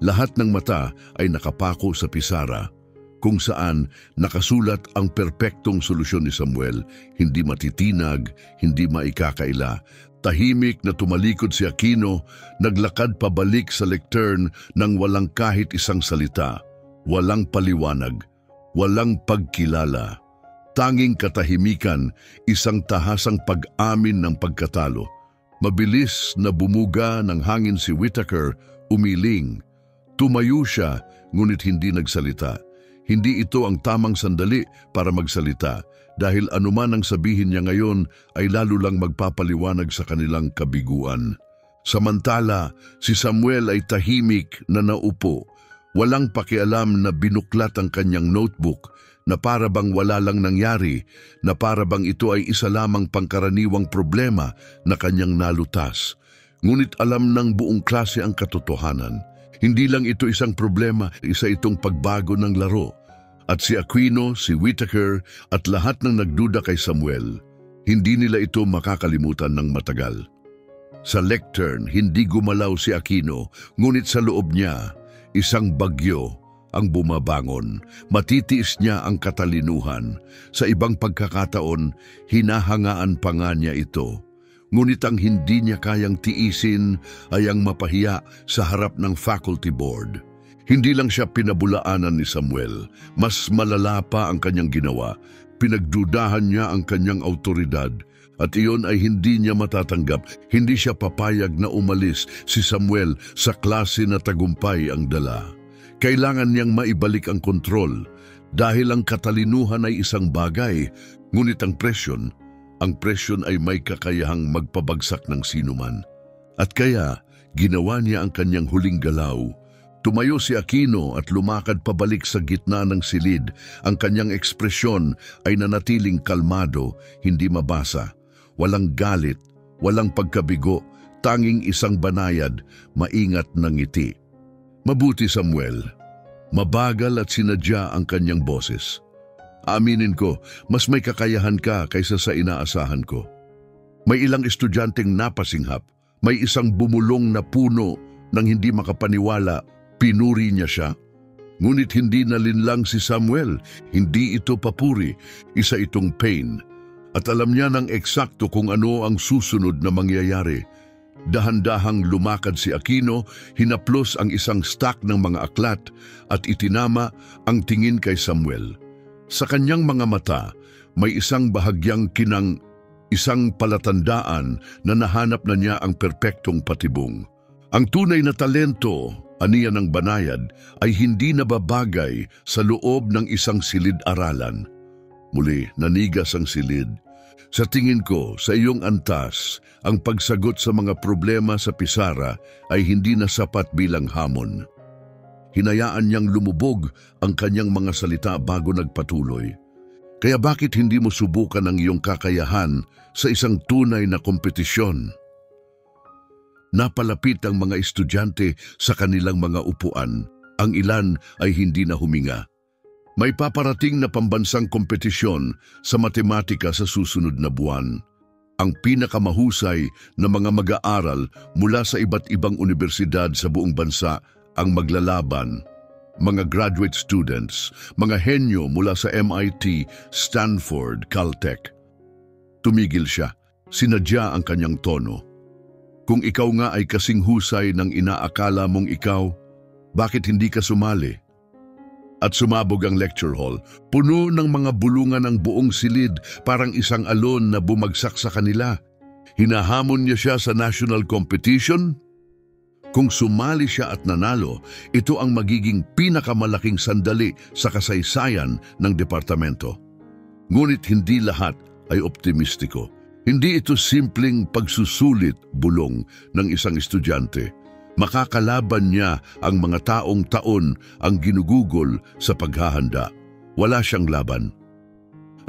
Lahat ng mata ay nakapako sa pisara, kung saan nakasulat ang perpektong solusyon ni Samuel, hindi matitinag, hindi maikakaila. Tahimik na tumalikod si Aquino, naglakad pabalik sa lectern nang walang kahit isang salita, walang paliwanag, walang pagkilala. Tanging katahimikan, isang tahasang pag-amin ng pagkatalo. Mabilis na bumuga ng hangin si Whittaker, umiling. Tumayo siya, ngunit hindi nagsalita. Hindi ito ang tamang sandali para magsalita dahil anuman ang sabihin niya ngayon ay lalo lang magpapaliwanag sa kanilang kabiguan. Samantala, si Samuel ay tahimik na naupo. Walang pakialam na binuklat ang kanyang notebook, na para bang wala lang nangyari, na para bang ito ay isa lamang pangkaraniwang problema na kanyang nalutas. Ngunit alam ng buong klase ang katotohanan. Hindi lang ito isang problema, isa itong pagbago ng laro. At si Aquino, si Whittaker at lahat ng nagduda kay Samuel, hindi nila ito makakalimutan ng matagal. Sa lectern, hindi gumalaw si Aquino, ngunit sa loob niya, isang bagyo ang bumabangon. Matitiis niya ang katalinuhan. Sa ibang pagkakataon, hinahangaan pa nga niya ito. Ngunit ang hindi niya kayang tiisin ay ang mapahiya sa harap ng faculty board. Hindi lang siya pinabulaanan ni Samuel, mas malala pa ang kanyang ginawa. Pinagdudahan niya ang kanyang autoridad at iyon ay hindi niya matatanggap. Hindi siya papayag na umalis si Samuel sa klase na tagumpay ang dala. Kailangan niyang maibalik ang kontrol dahil ang katalinuhan ay isang bagay, ngunit ang presyon ay may kakayahang magpabagsak ng sinuman. At kaya, ginawa niya ang kanyang huling galaw. Tumayo si Aquino at lumakad pabalik sa gitna ng silid. Ang kanyang ekspresyon ay nanatiling kalmado, hindi mabasa. Walang galit, walang pagkabigo, tanging isang banayad, maingat na ngiti. Mabuti, Samuel. Mabagal at sinadya ang kanyang boses. Aminin ko, mas may kakayahan ka kaysa sa inaasahan ko. May ilang estudyanteng napasinghap, may isang bumulong na puno nang hindi makapaniwala, pinuri niya siya. Ngunit hindi nalinlang si Samuel, hindi ito papuri, isa itong pain. At alam niya ng eksakto kung ano ang susunod na mangyayari. Dahan-dahang lumakad si Aquino, hinaplos ang isang stack ng mga aklat at itinama ang tingin kay Samuel. Sa kanyang mga mata, may isang bahagyang isang palatandaan na nahanap na niya ang perpektong patibong. Ang tunay na talento, aniya ng banayad, ay hindi nababagay sa loob ng isang silid-aralan. Muli, nanigas ang silid. Sa tingin ko, sa iyong antas, ang pagsagot sa mga problema sa pisara ay hindi na sapat bilang hamon. Hinayaan niyang lumubog ang kanyang mga salita bago nagpatuloy. Kaya bakit hindi mo subukan ang iyong kakayahan sa isang tunay na kompetisyon? Napalapit ang mga estudyante sa kanilang mga upuan. Ang ilan ay hindi na huminga. May paparating na pambansang kompetisyon sa matematika sa susunod na buwan. Ang pinakamahusay na mga mag-aaral mula sa iba't ibang universidad sa buong bansa ang maglalaban. Mga graduate students, mga henyo mula sa MIT, Stanford, Caltech. Tumigil siya, sinadya ang kanyang tono. Kung ikaw nga ay kasing husay ng inaakala mong ikaw, bakit hindi ka sumali? At sumabog ang lecture hall, puno ng mga bulungan ng buong silid, parang isang alon na bumagsak sa kanila. Hinahamon niya siya sa national competition? Kung sumali siya at nanalo, ito ang magiging pinakamalaking sandali sa kasaysayan ng departamento. Ngunit hindi lahat ay optimistiko. Hindi ito simpleng pagsusulit bulong ng isang estudyante. Makakalaban niya ang mga taong taon ang ginugugol sa paghahanda. Wala siyang laban.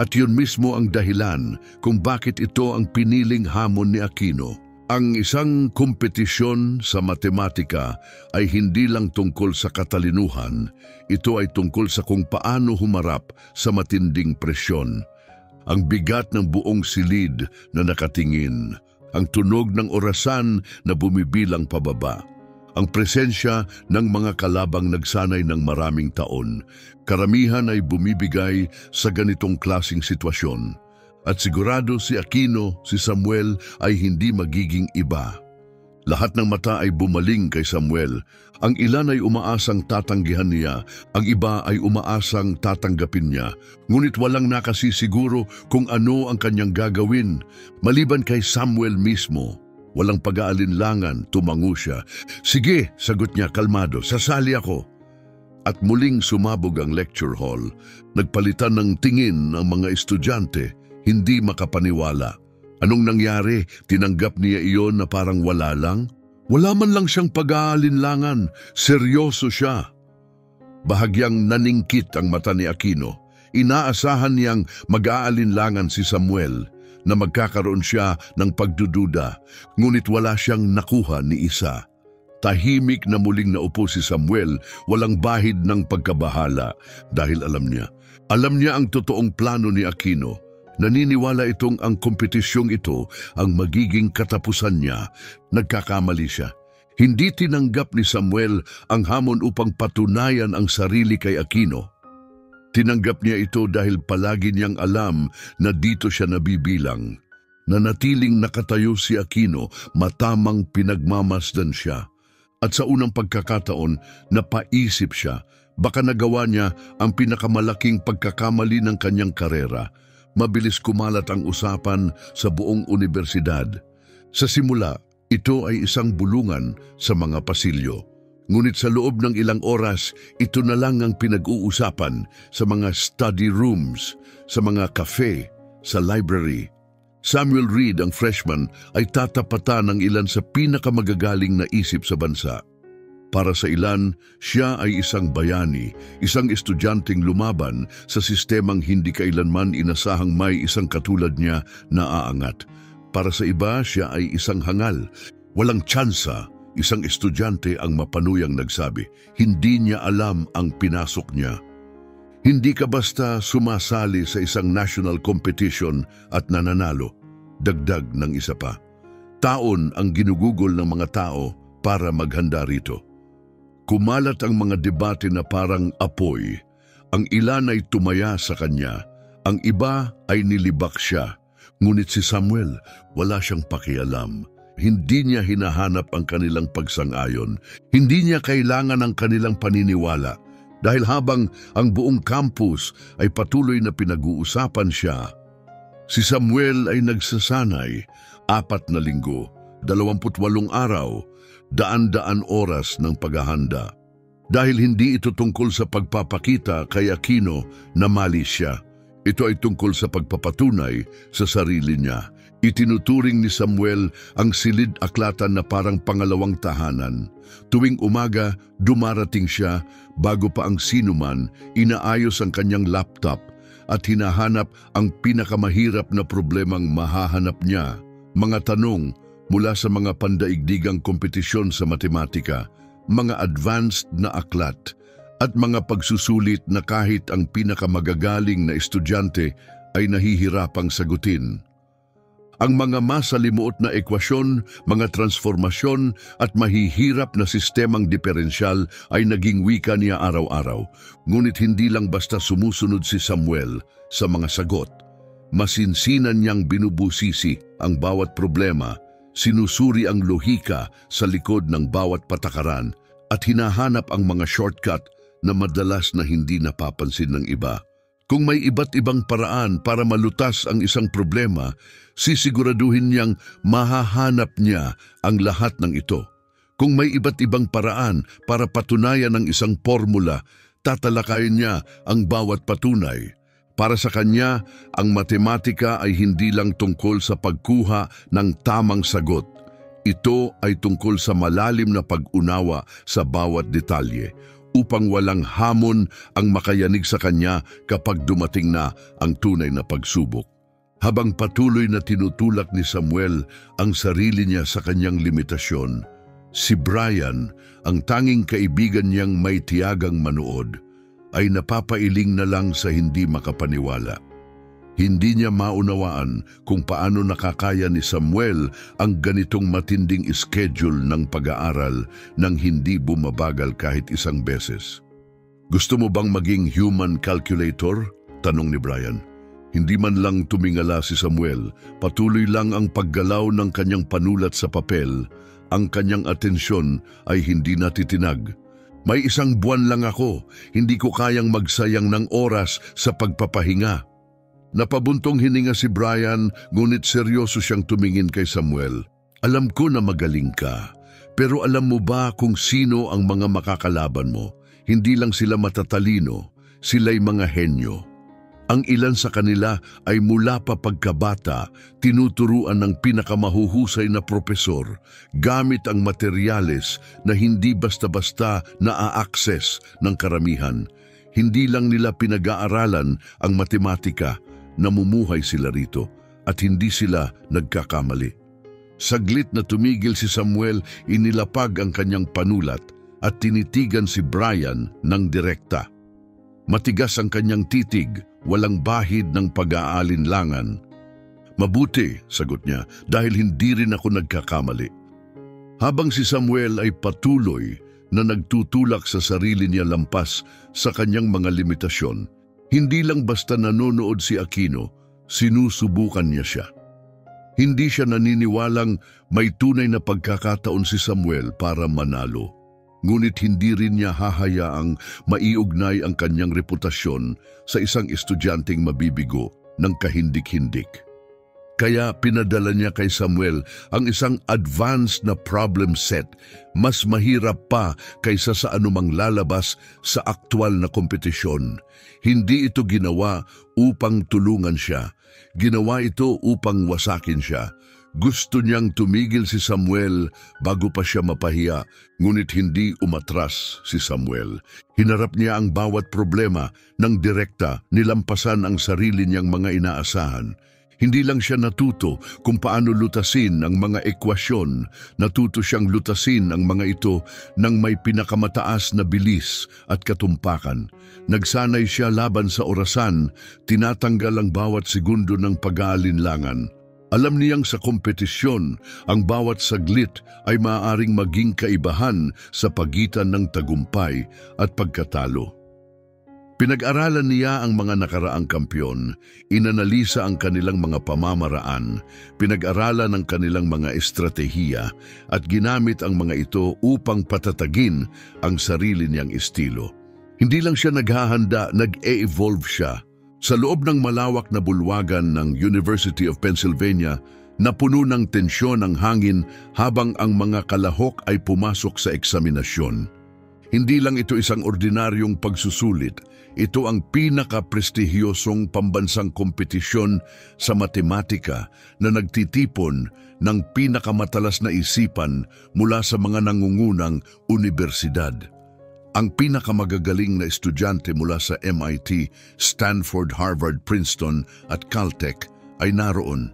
At yun mismo ang dahilan kung bakit ito ang piniling hamon ni Aquino. Ang isang kompetisyon sa matematika ay hindi lang tungkol sa katalinuhan, ito ay tungkol sa kung paano humarap sa matinding presyon. Ang bigat ng buong silid na nakatingin, ang tunog ng orasan na bumibilang pababa, ang presensya ng mga kalabang nagsanay ng maraming taon. Karamihan ay bumibigay sa ganitong klasing sitwasyon. At sigurado si Aquino, si Samuel ay hindi magiging iba. Lahat ng mata ay bumaling kay Samuel. Ang ilan ay umaasang tatanggihan niya, ang iba ay umaasang tatanggapin niya. Ngunit walang nakasisiguro kung ano ang kanyang gagawin. Maliban kay Samuel mismo, walang pag-aalinlangan, tumango siya. Sige, sagot niya kalmado, sasali ako. At muling sumabog ang lecture hall. Nagpalitan ng tingin ang mga estudyante. Hindi makapaniwala. Anong nangyari? Tinanggap niya iyon na parang wala lang? Wala man lang siyang pag-aalinlangan. Seryoso siya. Bahagyang naningkit ang mata ni Aquino. Inaasahan niyang mag-aalinlangan si Samuel na magkakaroon siya ng pagdududa. Ngunit wala siyang nakuha ni isa. Tahimik na muling naupo si Samuel, walang bahid ng pagkabahala dahil alam niya ang totoong plano ni Aquino. Naniniwala itong ang kompetisyong ito ang magiging katapusan niya. Nagkakamali siya. Hindi tinanggap ni Samuel ang hamon upang patunayan ang sarili kay Aquino. Tinanggap niya ito dahil palagi niyang alam na dito siya nabibilang. Nanatiling nakatayo si Aquino, matamang pinagmamasdan siya. At sa unang pagkakataon, napaisip siya, baka nagawa niya ang pinakamalaking pagkakamali ng kanyang karera. Mabilis kumalat ang usapan sa buong unibersidad. Sa simula, ito ay isang bulungan sa mga pasilyo. Ngunit sa loob ng ilang oras, ito na lang ang pinag-uusapan sa mga study rooms, sa mga cafe, sa library. Samuel Reed, ang freshman, ay tatapatan ng ilan sa pinakamagagaling na isip sa bansa. Para sa ilan, siya ay isang bayani, isang estudyanteng lumaban sa sistemang hindi kailanman inasahang may isang katulad niya na aangat. Para sa iba, siya ay isang hangal. Walang tsansa, isang estudyante ang mapanuyang nagsabi. Hindi niya alam ang pinasok niya. Hindi ka basta sumasali sa isang national competition at nananalo. Dagdag ng isa pa. Taon ang ginugugol ng mga tao para maghanda rito. Kumalat ang mga debate na parang apoy. Ang ilan ay tumaya sa kanya, ang iba ay nilibak siya. Ngunit si Samuel, wala siyang pakialam. Hindi niya hinahanap ang kanilang pagsang-ayon. Hindi niya kailangan ang kanilang paniniwala. Dahil habang ang buong campus ay patuloy na pinag-uusapan siya, si Samuel ay nagsasanay, 4 na linggo, 28 araw, daan-daan oras ng paghahanda. Dahil hindi ito tungkol sa pagpapakita kay Aquino na mali siya. Ito ay tungkol sa pagpapatunay sa sarili niya. Itinuturing ni Samuel ang silid-aklatan na parang pangalawang tahanan. Tuwing umaga, dumarating siya bago pa ang sinuman, inaayos ang kanyang laptop at hinahanap ang pinakamahirap na problemang mahahanap niya. Mga tanong mula sa mga pandaigdigang kompetisyon sa matematika, mga advanced na aklat, at mga pagsusulit na kahit ang pinakamagagaling na estudyante ay nahihirapang sagutin. Ang mga masalimuot na ekwasyon, mga transformasyon at mahihirap na sistemang diferensyal ay naging wika niya araw-araw. Ngunit hindi lang basta sumusunod si Samuel sa mga sagot. Masinsinan niyang binubusisi ang bawat problema, sinusuri ang lohika sa likod ng bawat patakaran at hinahanap ang mga shortcut na madalas na hindi napapansin ng iba. Kung may iba't ibang paraan para malutas ang isang problema, sisiguraduhin niyang mahahanap niya ang lahat ng ito. Kung may iba't ibang paraan para patunayan ang isang formula, tatalakayin niya ang bawat patunay. Para sa kanya, ang matematika ay hindi lang tungkol sa pagkuha ng tamang sagot. Ito ay tungkol sa malalim na pag-unawa sa bawat detalye upang walang hamon ang makayanig sa kanya kapag dumating na ang tunay na pagsubok. Habang patuloy na tinutulak ni Samuel ang sarili niya sa kanyang limitasyon, si Brian, ang tanging kaibigan niyang may tiyagang manood, ay napapailing na lang sa hindi makapaniwala. Hindi niya maunawaan kung paano nakakaya ni Samuel ang ganitong matinding schedule ng pag-aaral nang hindi bumabagal kahit isang beses. "Gusto mo bang maging human calculator?" tanong ni Brian. Hindi man lang tumingala si Samuel, patuloy lang ang paggalaw ng kanyang panulat sa papel. Ang kanyang atensyon ay hindi natitinag. "May 1 buwan lang ako, hindi ko kayang magsayang ng oras sa pagpapahinga." Napabuntong hininga si Brian, ngunit seryoso siyang tumingin kay Samuel. "Alam ko na magaling ka, pero alam mo ba kung sino ang mga makakalaban mo? Hindi lang sila matatalino, sila'y mga henyo. Ang ilan sa kanila ay mula pa pagkabata, tinuturuan ng pinakamahuhusay na propesor gamit ang materyales na hindi basta-basta na-access ng karamihan. Hindi lang nila pinag-aaralan ang matematika, namumuhay sila rito at hindi sila nagkakamali." Saglit na tumigil si Samuel, inilapag ang kanyang panulat at tinitigan si Brian ng direkta. Matigas ang kanyang titig, walang bahid ng pag-aalinlangan. "Mabuti," sagot niya, "dahil hindi rin ako nagkakamali." Habang si Samuel ay patuloy na nagtutulak sa sarili niya lampas sa kanyang mga limitasyon, hindi lang basta nanonood si Aquino, sinusubukan niya siya. Hindi siya naniniwalang may tunay na pagkakataon si Samuel para manalo. Ngunit hindi rin niya hahayaang maiugnay ang kanyang reputasyon sa isang estudyanteng mabibigo ng kahindik-hindik. Kaya pinadala niya kay Samuel ang isang advanced na problem set, mas mahirap pa kaysa sa anumang lalabas sa aktwal na kompetisyon. Hindi ito ginawa upang tulungan siya, ginawa ito upang wasakin siya. Gusto niyang tumigil si Samuel bago pa siya mapahiya, ngunit hindi umatras si Samuel. Hinarap niya ang bawat problema ng direkta, nilampasan ang sarili niyang mga inaasahan. Hindi lang siya natuto kung paano lutasin ang mga ekwasyon, natuto siyang lutasin ang mga ito ng may pinakamataas na bilis at katumpakan. Nagsanay siya laban sa orasan, tinatanggal ang bawat segundo ng pag-aalinlangan. Alam niyang sa kompetisyon, ang bawat saglit ay maaaring maging kaibahan sa pagitan ng tagumpay at pagkatalo. Pinag-aralan niya ang mga nakaraang kampyon, inanalisa ang kanilang mga pamamaraan, pinag-aralan ang kanilang mga estratehiya at ginamit ang mga ito upang patatagin ang sarili niyang estilo. Hindi lang siya naghahanda, nag-e-evolve siya. Sa loob ng malawak na bulwagan ng University of Pennsylvania, napuno ng tensyon ang hangin habang ang mga kalahok ay pumasok sa eksaminasyon. Hindi lang ito isang ordinaryong pagsusulit, ito ang pinaka-prestihiyosong pambansang kompetisyon sa matematika na nagtitipon ng pinakamatalas na isipan mula sa mga nangungunang universidad. Ang pinakamagagaling na estudyante mula sa MIT, Stanford, Harvard, Princeton at Caltech ay naroon.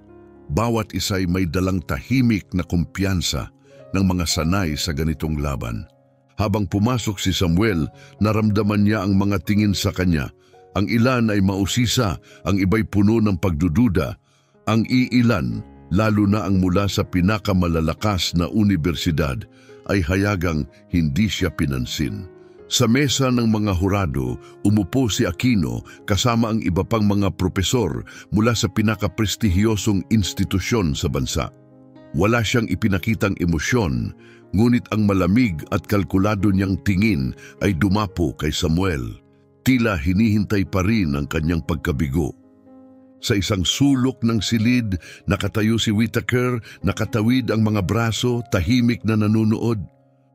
Bawat isa'y may dalang tahimik na kumpiyansa ng mga sanay sa ganitong laban. Habang pumasok si Samuel, naramdaman niya ang mga tingin sa kanya. Ang ilan ay mausisa, ang iba'y puno ng pagdududa. Ang iilan, lalo na ang mula sa pinakamalalakas na universidad, ay hayagang hindi siya pinansin. Sa mesa ng mga hurado, umupo si Aquino kasama ang iba pang mga propesor mula sa pinakaprestihiyosong institusyon sa bansa. Wala siyang ipinakitang emosyon, ngunit ang malamig at kalkulado niyang tingin ay dumapo kay Samuel. Tila hinihintay pa rin ang kanyang pagkabigo. Sa isang sulok ng silid, nakatayo si Whittaker, nakatawid ang mga braso, tahimik na nanunood.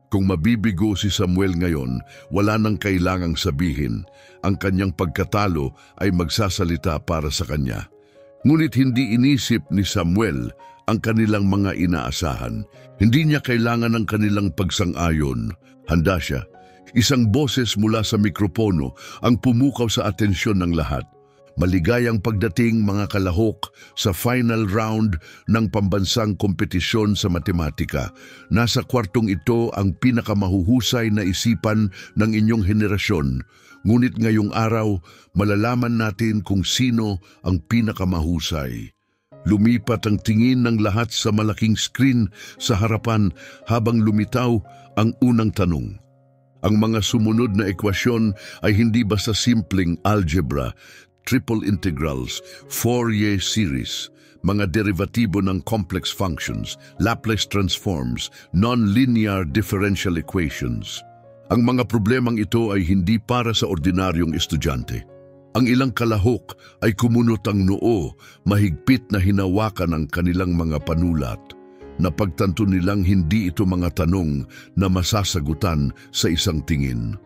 Kung mabibigo si Samuel ngayon, wala nang kailangang sabihin. Ang kanyang pagkatalo ay magsasalita para sa kanya. Ngunit hindi inisip ni Samuel ang kanilang mga inaasahan. Hindi niya kailangan ng kanilang pagsang-ayon. Handa siya. Isang boses mula sa mikropono ang pumukaw sa atensyon ng lahat. Maligayang pagdating mga kalahok sa final round ng pambansang kompetisyon sa matematika. Nasa kwartong ito ang pinakamahuhusay na isipan ng inyong henerasyon. Ngunit ngayong araw, malalaman natin kung sino ang pinakamahusay. Lumipat ang tingin ng lahat sa malaking screen sa harapan habang lumitaw ang unang tanong. Ang mga sumunod na ekwasyon ay hindi basta simpleng algebra, triple integrals, Fourier series, mga derivatibo ng complex functions, Laplace transforms, non-linear differential equations. Ang mga problemang ito ay hindi para sa ordinaryong estudyante. Ang ilang kalahok ay kumunot ang noo, mahigpit na hinawakan ang kanilang mga panulat. Napagtanto nilang hindi ito mga tanong na masasagutan sa isang tingin.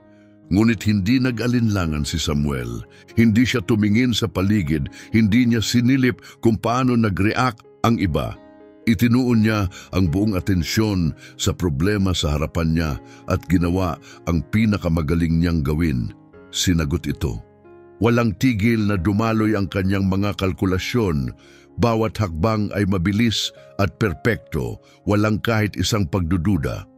Ngunit hindi nag-alinlangan si Samuel. Hindi siya tumingin sa paligid, hindi niya sinilip kung paano nag-react ang iba. Itinuon niya ang buong atensyon sa problema sa harapan niya at ginawa ang pinakamagaling niyang gawin. Sinagot ito. Walang tigil na dumaloy ang kanyang mga kalkulasyon. Bawat hakbang ay mabilis at perpekto, walang kahit isang pagdududa.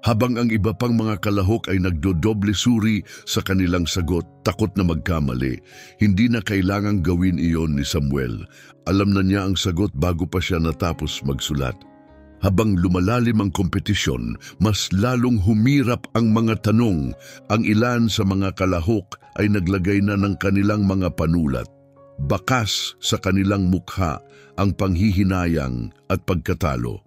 Habang ang iba pang mga kalahok ay nagdodoble suri sa kanilang sagot, takot na magkamali, hindi na kailangang gawin iyon ni Samuel. Alam na niya ang sagot bago pa siya natapos magsulat. Habang lumalalim ang kompetisyon, mas lalong humirap ang mga tanong. Ang ilan sa mga kalahok ay naglagay na ng kanilang mga panulat. Bakas sa kanilang mukha ang panghihinayang at pagkatalo.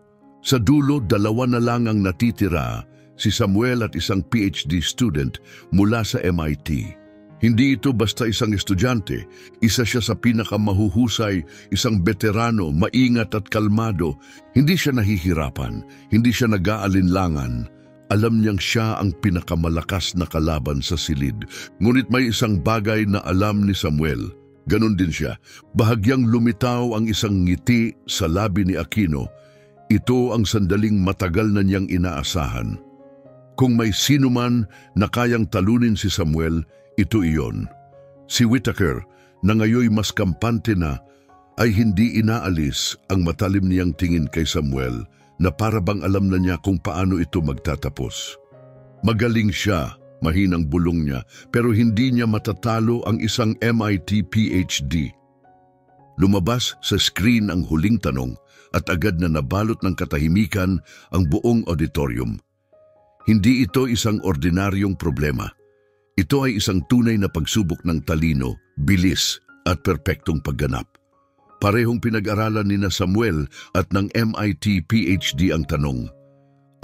Sa dulo, dalawa na lang ang natitira, si Samuel at isang PhD student mula sa MIT. Hindi ito basta isang estudyante, isa siya sa pinakamahuhusay, isang veterano, maingat at kalmado. Hindi siya nahihirapan, hindi siya nag-aalinlangan. Alam niyang siya ang pinakamalakas na kalaban sa silid. Ngunit may isang bagay na alam ni Samuel. Ganon din siya. Bahagyang lumitaw ang isang ngiti sa labi ni Aquino. Ito ang sandaling matagal na niyang inaasahan. Kung may sino man na kayang talunin si Samuel, ito iyon. Si Whittaker, na ngayoy mas kampante na, ay hindi inaalis ang matalim niyang tingin kay Samuel na para bang alam na niya kung paano ito magtatapos. Magaling siya, mahinang bulong niya, pero hindi niya matatalo ang isang MIT PhD. Lumabas sa screen ang huling tanong at agad na nabalot ng katahimikan ang buong auditorium. Hindi ito isang ordinaryong problema. Ito ay isang tunay na pagsubok ng talino, bilis at perpektong pagganap. Parehong pinag-aralan ni Samuel at ng MIT PhD ang tanong.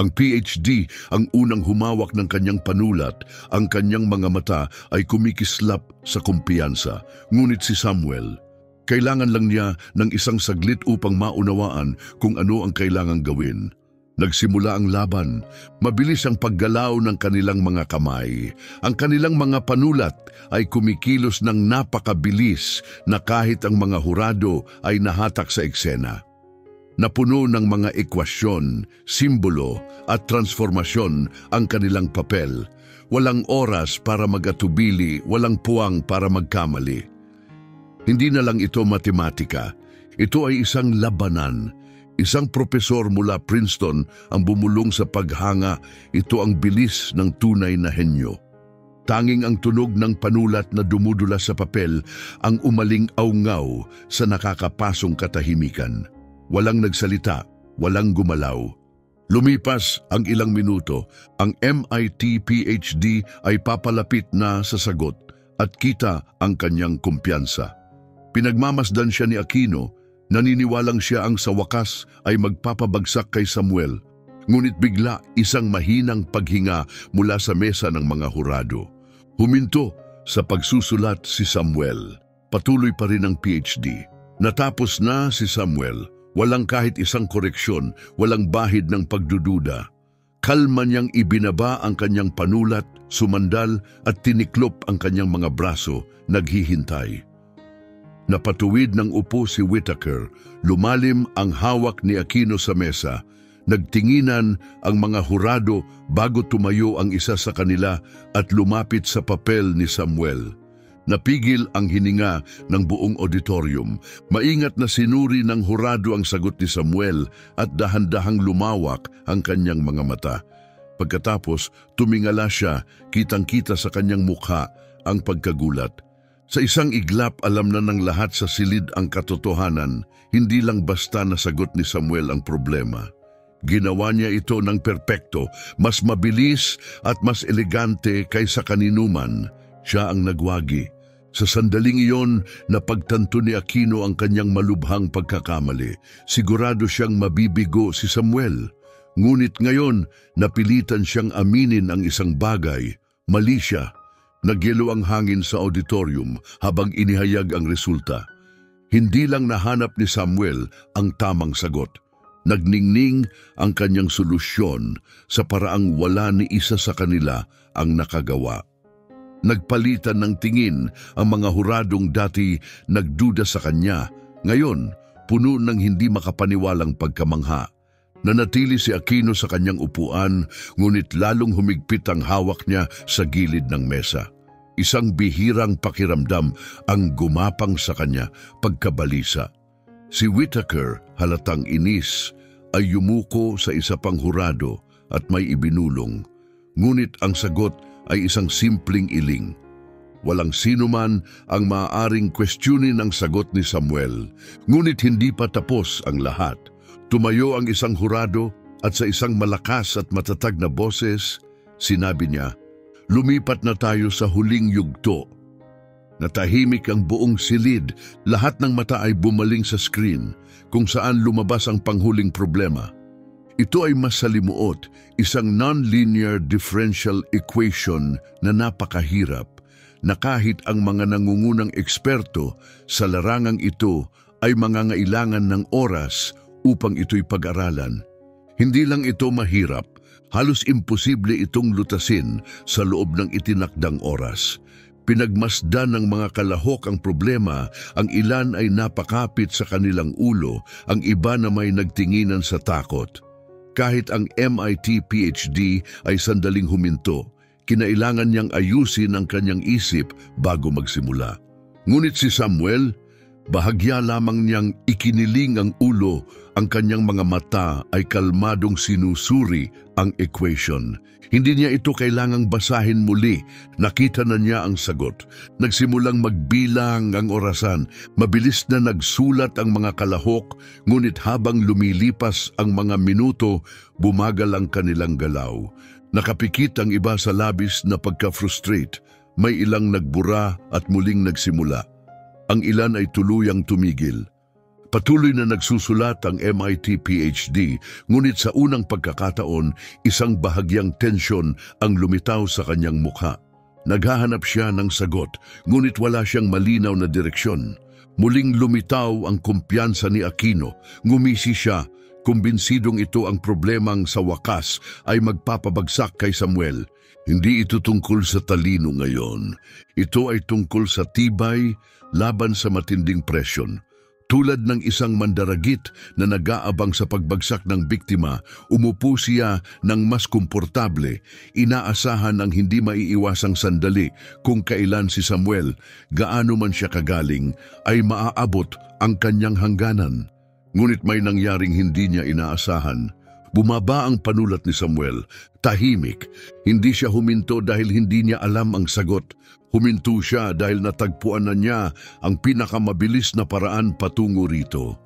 Ang PhD ang unang humawak ng kanyang panulat, ang kanyang mga mata ay kumikislap sa kumpiyansa. Ngunit si Samuel, kailangan lang niya ng isang saglit upang maunawaan kung ano ang kailangang gawin. Nagsimula ang laban. Mabilis ang paggalaw ng kanilang mga kamay. Ang kanilang mga panulat ay kumikilos ng napakabilis na kahit ang mga hurado ay nahatak sa eksena. Napuno ng mga ekwasyon, simbolo at transformasyon ang kanilang papel. Walang oras para mag-atubili, walang puwang para magkamali. Hindi na lang ito matematika. Ito ay isang labanan. Isang propesor mula Princeton ang bumulong sa paghanga. Ito ang bilis ng tunay na henyo. Tanging ang tunog ng panulat na dumudula sa papel ang umaling aungaw sa nakakapasong katahimikan. Walang nagsalita, walang gumalaw. Lumipas ang ilang minuto, ang MIT PhD ay papalapit na sa sagot at kita ang kanyang kumpiyansa. Pinagmamasdan siya ni Aquino. Naniniwalang siya ang sa wakas ay magpapabagsak kay Samuel. Ngunit bigla isang mahinang paghinga mula sa mesa ng mga hurado. Huminto sa pagsusulat si Samuel. Patuloy pa rin ang PhD. Natapos na si Samuel. Walang kahit isang koreksyon, walang bahid ng pagdududa. Kalma niyang ibinaba ang kanyang panulat, sumandal at tiniklop ang kanyang mga braso, naghihintay. Napatuwid ng upo si Whittaker, lumalim ang hawak ni Aquino sa mesa. Nagtinginan ang mga hurado bago tumayo ang isa sa kanila at lumapit sa papel ni Samuel. Napigil ang hininga ng buong auditorium. Maingat na sinuri ng hurado ang sagot ni Samuel at dahan-dahang lumawak ang kanyang mga mata. Pagkatapos, tumingala siya, kitang-kita sa kanyang mukha ang pagkagulat. Sa isang iglap, alam na ng lahat sa silid ang katotohanan. Hindi lang basta nasagot ni Samuel ang problema. Ginawa niya ito ng perpekto, mas mabilis at mas elegante kaysa kaninuman. Siya ang nagwagi. Sa sandaling iyon, napagtanto ni Aquino ang kanyang malubhang pagkakamali. Sigurado siyang mabibigo si Samuel. Ngunit ngayon, napilitan siyang aminin ang isang bagay. Mali siya. Nagyelo ang hangin sa auditorium habang inihayag ang resulta. Hindi lang nahanap ni Samuel ang tamang sagot. Nagningning ang kanyang solusyon sa paraang wala ni isa sa kanila ang nakagawa. Nagpalitan ng tingin ang mga huradong dati nagduda sa kanya. Ngayon, puno ng hindi makapaniwalang pagkamangha. Nanatili si Aquino sa kanyang upuan, ngunit lalong humigpit ang hawak niya sa gilid ng mesa. Isang bihirang pakiramdam ang gumapang sa kanya pagkabalisa. Si Whittaker, halatang inis, ay yumuko sa isa pang hurado at may ibinulong. Ngunit ang sagot ay isang simpleng iling. Walang sino man ang maaaring questionin ang sagot ni Samuel. Ngunit hindi pa tapos ang lahat. Tumayo ang isang hurado at sa isang malakas at matatag na boses, sinabi niya, "Lumipat na tayo sa huling yugto." Natahimik ang buong silid, lahat ng mata ay bumaling sa screen kung saan lumabas ang panghuling problema. Ito ay masalimuot, isang non-linear differential equation na napakahirap, na kahit ang mga nangungunang eksperto sa larangang ito ay mangangailangan ng oras upang ito'y pag-aralan. Hindi lang ito mahirap, halos imposible itong lutasin sa loob ng itinakdang oras. Pinagmasdan ng mga kalahok ang problema, ang ilan ay napakapit sa kanilang ulo, ang iba na may nagtinginan sa takot. Kahit ang MIT PhD ay sandaling huminto, kinailangan niyang ayusin ang kanyang isip bago magsimula. Ngunit si Samuel, bahagya lamang niyang ikiniling ang ulo, ang kanyang mga mata ay kalmadong sinusuri ang equation. Hindi niya ito kailangang basahin muli, nakita na niya ang sagot. Nagsimulang magbilang ang orasan, mabilis na nagsulat ang mga kalahok, ngunit habang lumilipas ang mga minuto, bumagal ang kanilang galaw. Nakapikit ang iba sa labis na pagka-frustrate, may ilang nagbura at muling nagsimula. Ang ilan ay tuluyang tumigil. Patuloy na nagsusulat ang MIT PhD, ngunit sa unang pagkakataon, isang bahagyang tensyon ang lumitaw sa kanyang mukha. Naghahanap siya ng sagot, ngunit wala siyang malinaw na direksyon. Muling lumitaw ang kumpiyansa ni Aquino. Ngumisi siya, kumbinsidong ito ang problemang sa wakas ay magpapabagsak kay Samuel. Hindi ito tungkol sa talino ngayon. Ito ay tungkol sa tibay laban sa matinding presyon. Tulad ng isang mandaragit na nag-aabang sa pagbagsak ng biktima, umupo siya ng mas komportable, inaasahan ang hindi maiiwasang sandali kung kailan si Samuel, gaano man siya kagaling, ay maaabot ang kanyang hangganan. Ngunit may nangyaring hindi niya inaasahan. Bumaba ang panulat ni Samuel, tahimik. Hindi siya huminto dahil hindi niya alam ang sagot. Huminto siya dahil natagpuan na niya ang pinakamabilis na paraan patungo rito.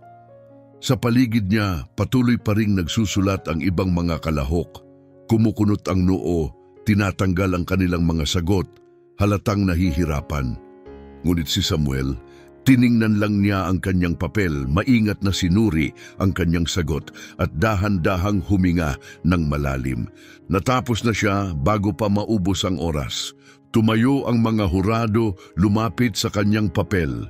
Sa paligid niya, patuloy pa ring nagsusulat ang ibang mga kalahok. Kumukunot ang noo, tinatanggal ang kanilang mga sagot, halatang nahihirapan. Ngunit si Samuel, tiningnan lang niya ang kanyang papel, maingat na sinuri ang kanyang sagot at dahan-dahang huminga ng malalim. Natapos na siya bago pa maubos ang oras. Tumayo ang mga hurado, lumapit sa kanyang papel.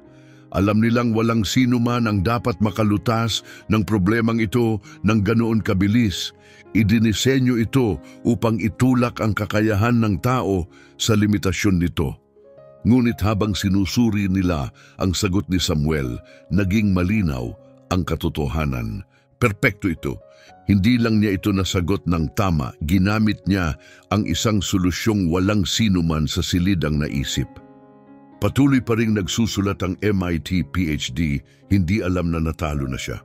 Alam nilang walang sino man ang dapat makalutas ng problemang ito ng ganoon kabilis. Idinisenyo ito upang itulak ang kakayahan ng tao sa limitasyon nito. Ngunit habang sinusuri nila ang sagot ni Samuel, naging malinaw ang katotohanan. Perpekto ito. Hindi lang niya ito nasagot ng tama, ginamit niya ang isang solusyong walang sino man sa silid ang naisip. Patuloy pa ring nagsusulat ang MIT PhD, hindi alam na natalo na siya.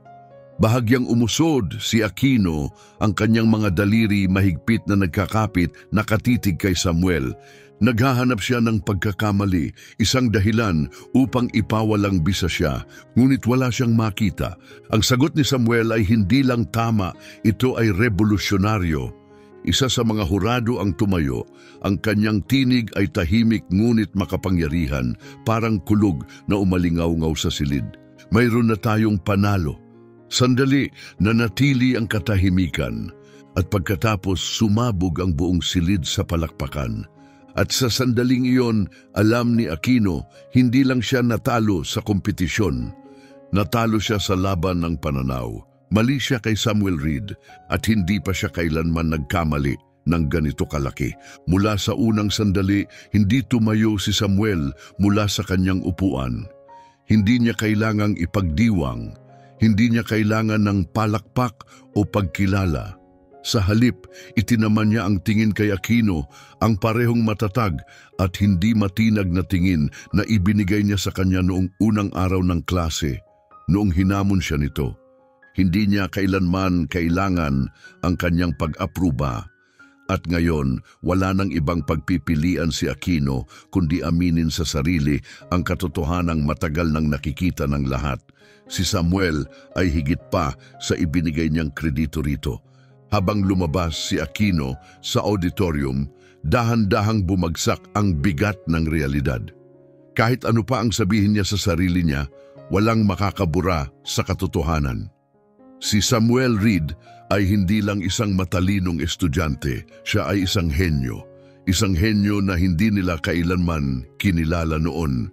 Bahagyang umusod si Aquino, ang kanyang mga daliri mahigpit na nagkakapit, nakatitig kay Samuel. Naghahanap siya ng pagkakamali, isang dahilan upang ipawalang bisa siya, ngunit wala siyang makita. Ang sagot ni Samuel ay hindi lang tama, ito ay revolusyonaryo. Isa sa mga hurado ang tumayo, ang kanyang tinig ay tahimik ngunit makapangyarihan, parang kulog na umalingaw-ngaw sa silid. Mayroon na tayong panalo. Sandali, nanatili ang katahimikan, at pagkatapos sumabog ang buong silid sa palakpakan. At sa sandaling iyon, alam ni Aquino, hindi lang siya natalo sa kompetisyon. Natalo siya sa laban ng pananaw. Mali siya kay Samuel Reed at hindi pa siya kailanman nagkamali ng ganito kalaki. Mula sa unang sandali, hindi tumayo si Samuel mula sa kanyang upuan. Hindi niya kailangang ipagdiwang, hindi niya kailangan ng palakpak o pagkilala. Sa halip, itinaman niya ang tingin kay Aquino, ang parehong matatag at hindi matinag na tingin na ibinigay niya sa kanya noong unang araw ng klase, noong hinamon siya nito. Hindi niya kailanman kailangan ang kanyang pag-apruba. At ngayon, wala nang ibang pagpipilian si Aquino kundi aminin sa sarili ang katotohanang matagal nang nakikita ng lahat. Si Samuel ay higit pa sa ibinigay niyang kredito rito. Habang lumabas si Aquino sa auditorium, dahan-dahang bumagsak ang bigat ng realidad. Kahit ano pa ang sabihin niya sa sarili niya, walang makakabura sa katotohanan. Si Samuel Reed ay hindi lang isang matalinong estudyante, siya ay isang henyo. Isang henyo na hindi nila kailanman kinilala noon.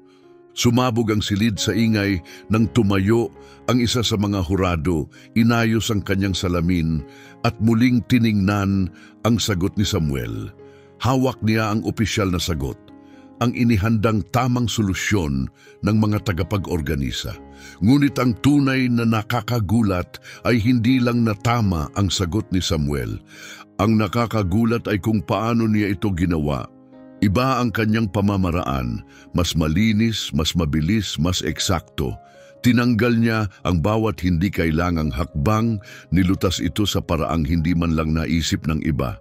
Sumabog ang silid sa ingay nang tumayo ang isa sa mga hurado, inayos ang kanyang salamin at muling tiningnan ang sagot ni Samuel. Hawak niya ang opisyal na sagot, ang inihandang tamang solusyon ng mga tagapag-organisa. Ngunit ang tunay na nakakagulat ay hindi lang na tama ang sagot ni Samuel. Ang nakakagulat ay kung paano niya ito ginawa. Iba ang kanyang pamamaraan, mas malinis, mas mabilis, mas eksakto. Tinanggal niya ang bawat hindi kailangang hakbang, nilutas ito sa paraang hindi man lang naisip ng iba.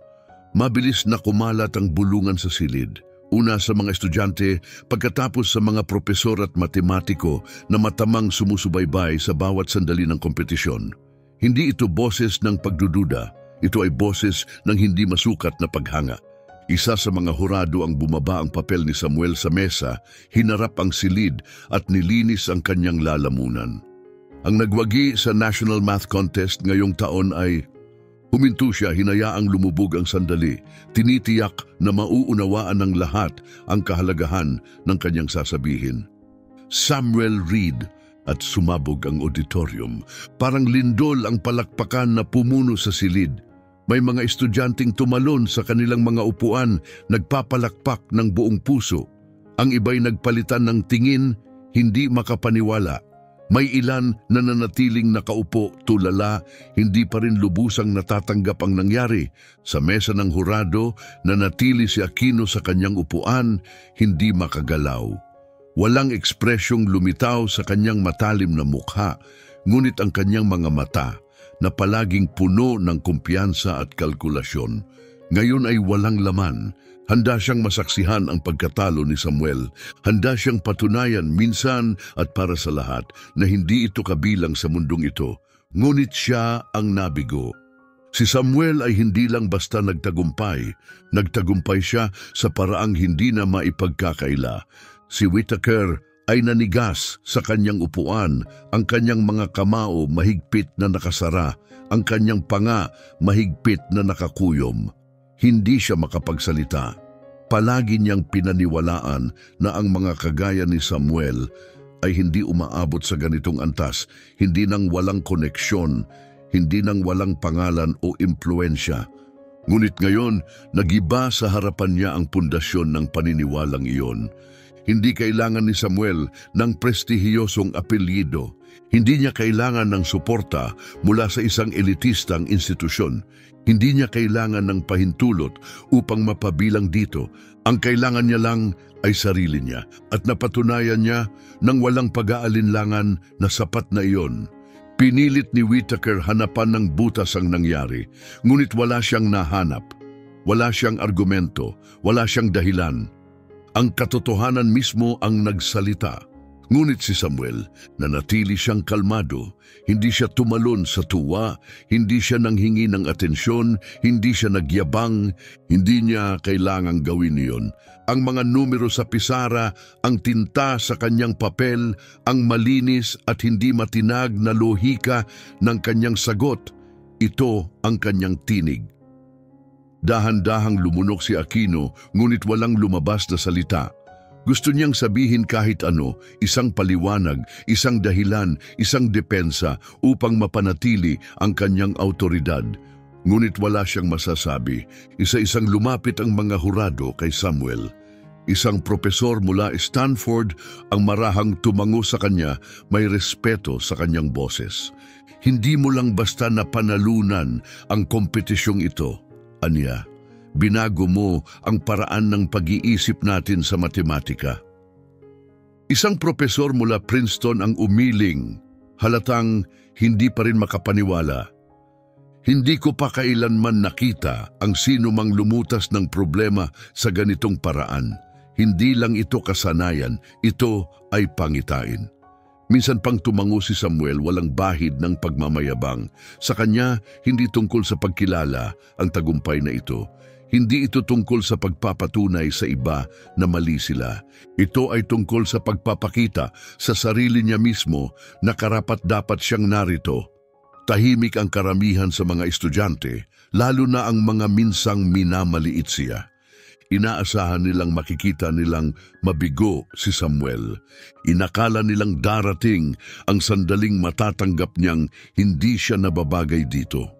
Mabilis na kumalat ang bulungan sa silid. Una sa mga estudyante, pagkatapos sa mga propesor at matematiko na matamang sumusubaybay sa bawat sandali ng kompetisyon. Hindi ito boses ng pagdududa, ito ay boses ng hindi masukat na paghanga. Isa sa mga hurado ang bumaba ang papel ni Samuel sa mesa, hinarap ang silid at nilinis ang kanyang lalamunan. Ang nagwagi sa National Math Contest ngayong taon ay huminto siya, hinayaang lumubog ang sandali, tinitiyak na mauunawaan ng lahat ang kahalagahan ng kanyang sasabihin. Samuel Reed, at sumabog ang auditorium. Parang lindol ang palakpakan na pumuno sa silid. May mga estudyanteng tumalon sa kanilang mga upuan, nagpapalakpak ng buong puso. Ang iba'y nagpalitan ng tingin, hindi makapaniwala. May ilan na nanatiling nakaupo, tulala, hindi pa rin lubusang natatanggap ang nangyari. Sa mesa ng hurado, nanatili si Aquino sa kanyang upuan, hindi makagalaw. Walang ekspresyong lumitaw sa kanyang matalim na mukha, ngunit ang kanyang mga mata, na palaging puno ng kumpiyansa at kalkulasyon, ngayon ay walang laman. Handa siyang masaksihan ang pagkatalo ni Samuel. Handa siyang patunayan minsan at para sa lahat na hindi ito kabilang sa mundong ito. Ngunit siya ang nabigo. Si Samuel ay hindi lang basta nagtagumpay. Nagtagumpay siya sa paraang hindi na maipagkakaila. Si Whittaker ay nanigas sa kanyang upuan, ang kanyang mga kamao mahigpit na nakasara, ang kanyang panga mahigpit na nakakuyom. Hindi siya makapagsalita. Palagi niyang pinaniwalaan na ang mga kagaya ni Samuel ay hindi umaabot sa ganitong antas, hindi nang walang koneksyon, hindi nang walang pangalan o impluensya. Ngunit ngayon, nagiba sa harapan niya ang pundasyon ng paniniwalang iyon. Hindi kailangan ni Samuel ng prestihiyosong apelyido. Hindi niya kailangan ng suporta mula sa isang elitistang institusyon. Hindi niya kailangan ng pahintulot upang mapabilang dito. Ang kailangan niya lang ay sarili niya at napatunayan niya ng walang pag-aalinlangan na sapat na iyon. Pinilit ni Whitaker hanapan ng butas ang nangyari, ngunit wala siyang nahanap. Wala siyang argumento, wala siyang dahilan. Ang katotohanan mismo ang nagsalita. Ngunit si Samuel, nanatili siyang kalmado, hindi siya tumalon sa tuwa, hindi siya nanghingi ng atensyon, hindi siya nagyabang, hindi niya kailangang gawin iyon. Ang mga numero sa pisara, ang tinta sa kanyang papel, ang malinis at hindi matinag na lohika ng kanyang sagot, ito ang kanyang tinig. Dahan-dahang lumunok si Aquino, ngunit walang lumabas na salita. Gusto niyang sabihin kahit ano, isang paliwanag, isang dahilan, isang depensa upang mapanatili ang kanyang autoridad. Ngunit wala siyang masasabi. Isa-isang lumapit ang mga hurado kay Samuel. Isang propesor mula Stanford ang marahang tumango sa kanya, may respeto sa kanyang boses. Hindi mo lang basta napanalunan ang kompetisyong ito, aniya. Binago mo ang paraan ng pag-iisip natin sa matematika. Isang propesor mula Princeton ang umiling, halatang hindi pa rin makapaniwala. Hindi ko pa kailanman nakita ang sino mang lumutas ng problema sa ganitong paraan. Hindi lang ito kasanayan, ito ay pangitain. Minsan pang tumango si Samuel walang bahid ng pagmamayabang. Sa kanya, hindi tungkol sa pagkilala ang tagumpay na ito. Hindi ito tungkol sa pagpapatunay sa iba na mali sila. Ito ay tungkol sa pagpapakita sa sarili niya mismo na karapat-dapat siyang narito. Tahimik ang karamihan sa mga estudyante, lalo na ang mga minsang minamaliit siya. Inaasahan nilang makikita nilang mabigo si Samuel. Inakala nilang darating ang sandaling matatanggap niyang hindi siya nababagay dito.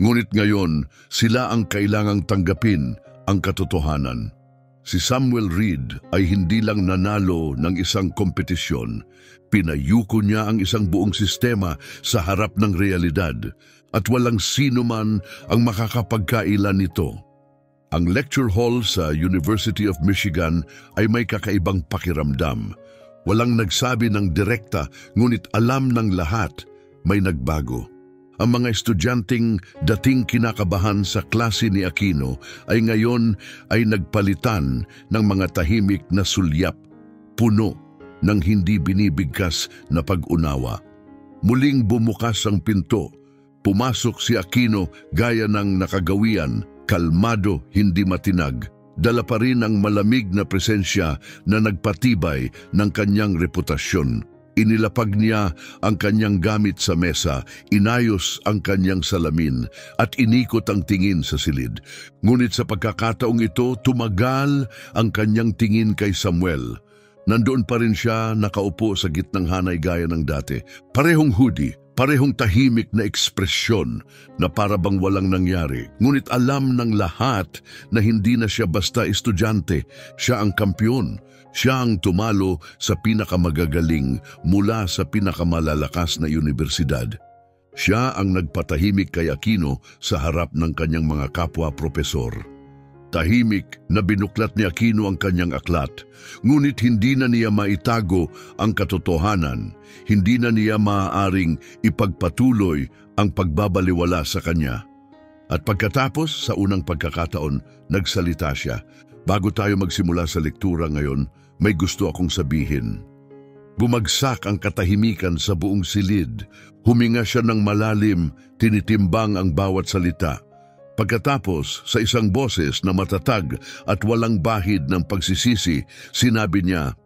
Ngunit ngayon, sila ang kailangang tanggapin ang katotohanan. Si Samuel Reed ay hindi lang nanalo ng isang kompetisyon, pinayuko niya ang isang buong sistema sa harap ng realidad at walang sino man ang makakapagkailan nito. Ang lecture hall sa University of Michigan ay may kakaibang pakiramdam. Walang nagsabi ng direkta, ngunit alam ng lahat may nagbago. Ang mga estudyanteng dating kinakabahan sa klase ni Aquino ay ngayon ay nagpalitan ng mga tahimik na sulyap, puno ng hindi binibigkas na pag-unawa. Muling bumukas ang pinto. Pumasok si Aquino gaya ng nakagawian, kalmado, hindi matinag. Dala pa rin ang malamig na presensya na nagpatibay ng kanyang reputasyon. Inilapag niya ang kanyang gamit sa mesa, inayos ang kanyang salamin at inikot ang tingin sa silid. Ngunit sa pagkakataong ito, tumagal ang kanyang tingin kay Samuel. Nandoon pa rin siya nakaupo sa gitnang hanay gaya ng dati. Parehong hoodie, parehong tahimik na ekspresyon na para bang walang nangyari. Ngunit alam ng lahat na hindi na siya basta estudyante, siya ang kampiyon. Siya ang tumalo sa pinakamagagaling mula sa pinakamalalakas na universidad. Siya ang nagpatahimik kay Aquino sa harap ng kanyang mga kapwa-propesor. Tahimik na binuklat ni Aquino ang kanyang aklat, ngunit hindi na niya maitago ang katotohanan, hindi na niya maaaring ipagpatuloy ang pagbabaliwala sa kanya. At pagkatapos sa unang pagkakataon, nagsalita siya. Bago tayo magsimula sa lektura ngayon, may gusto akong sabihin. Bumagsak ang katahimikan sa buong silid. Huminga siya ng malalim, tinitimbang ang bawat salita. Pagkatapos, sa isang boses na matatag at walang bahid ng pagsisisi, sinabi niya,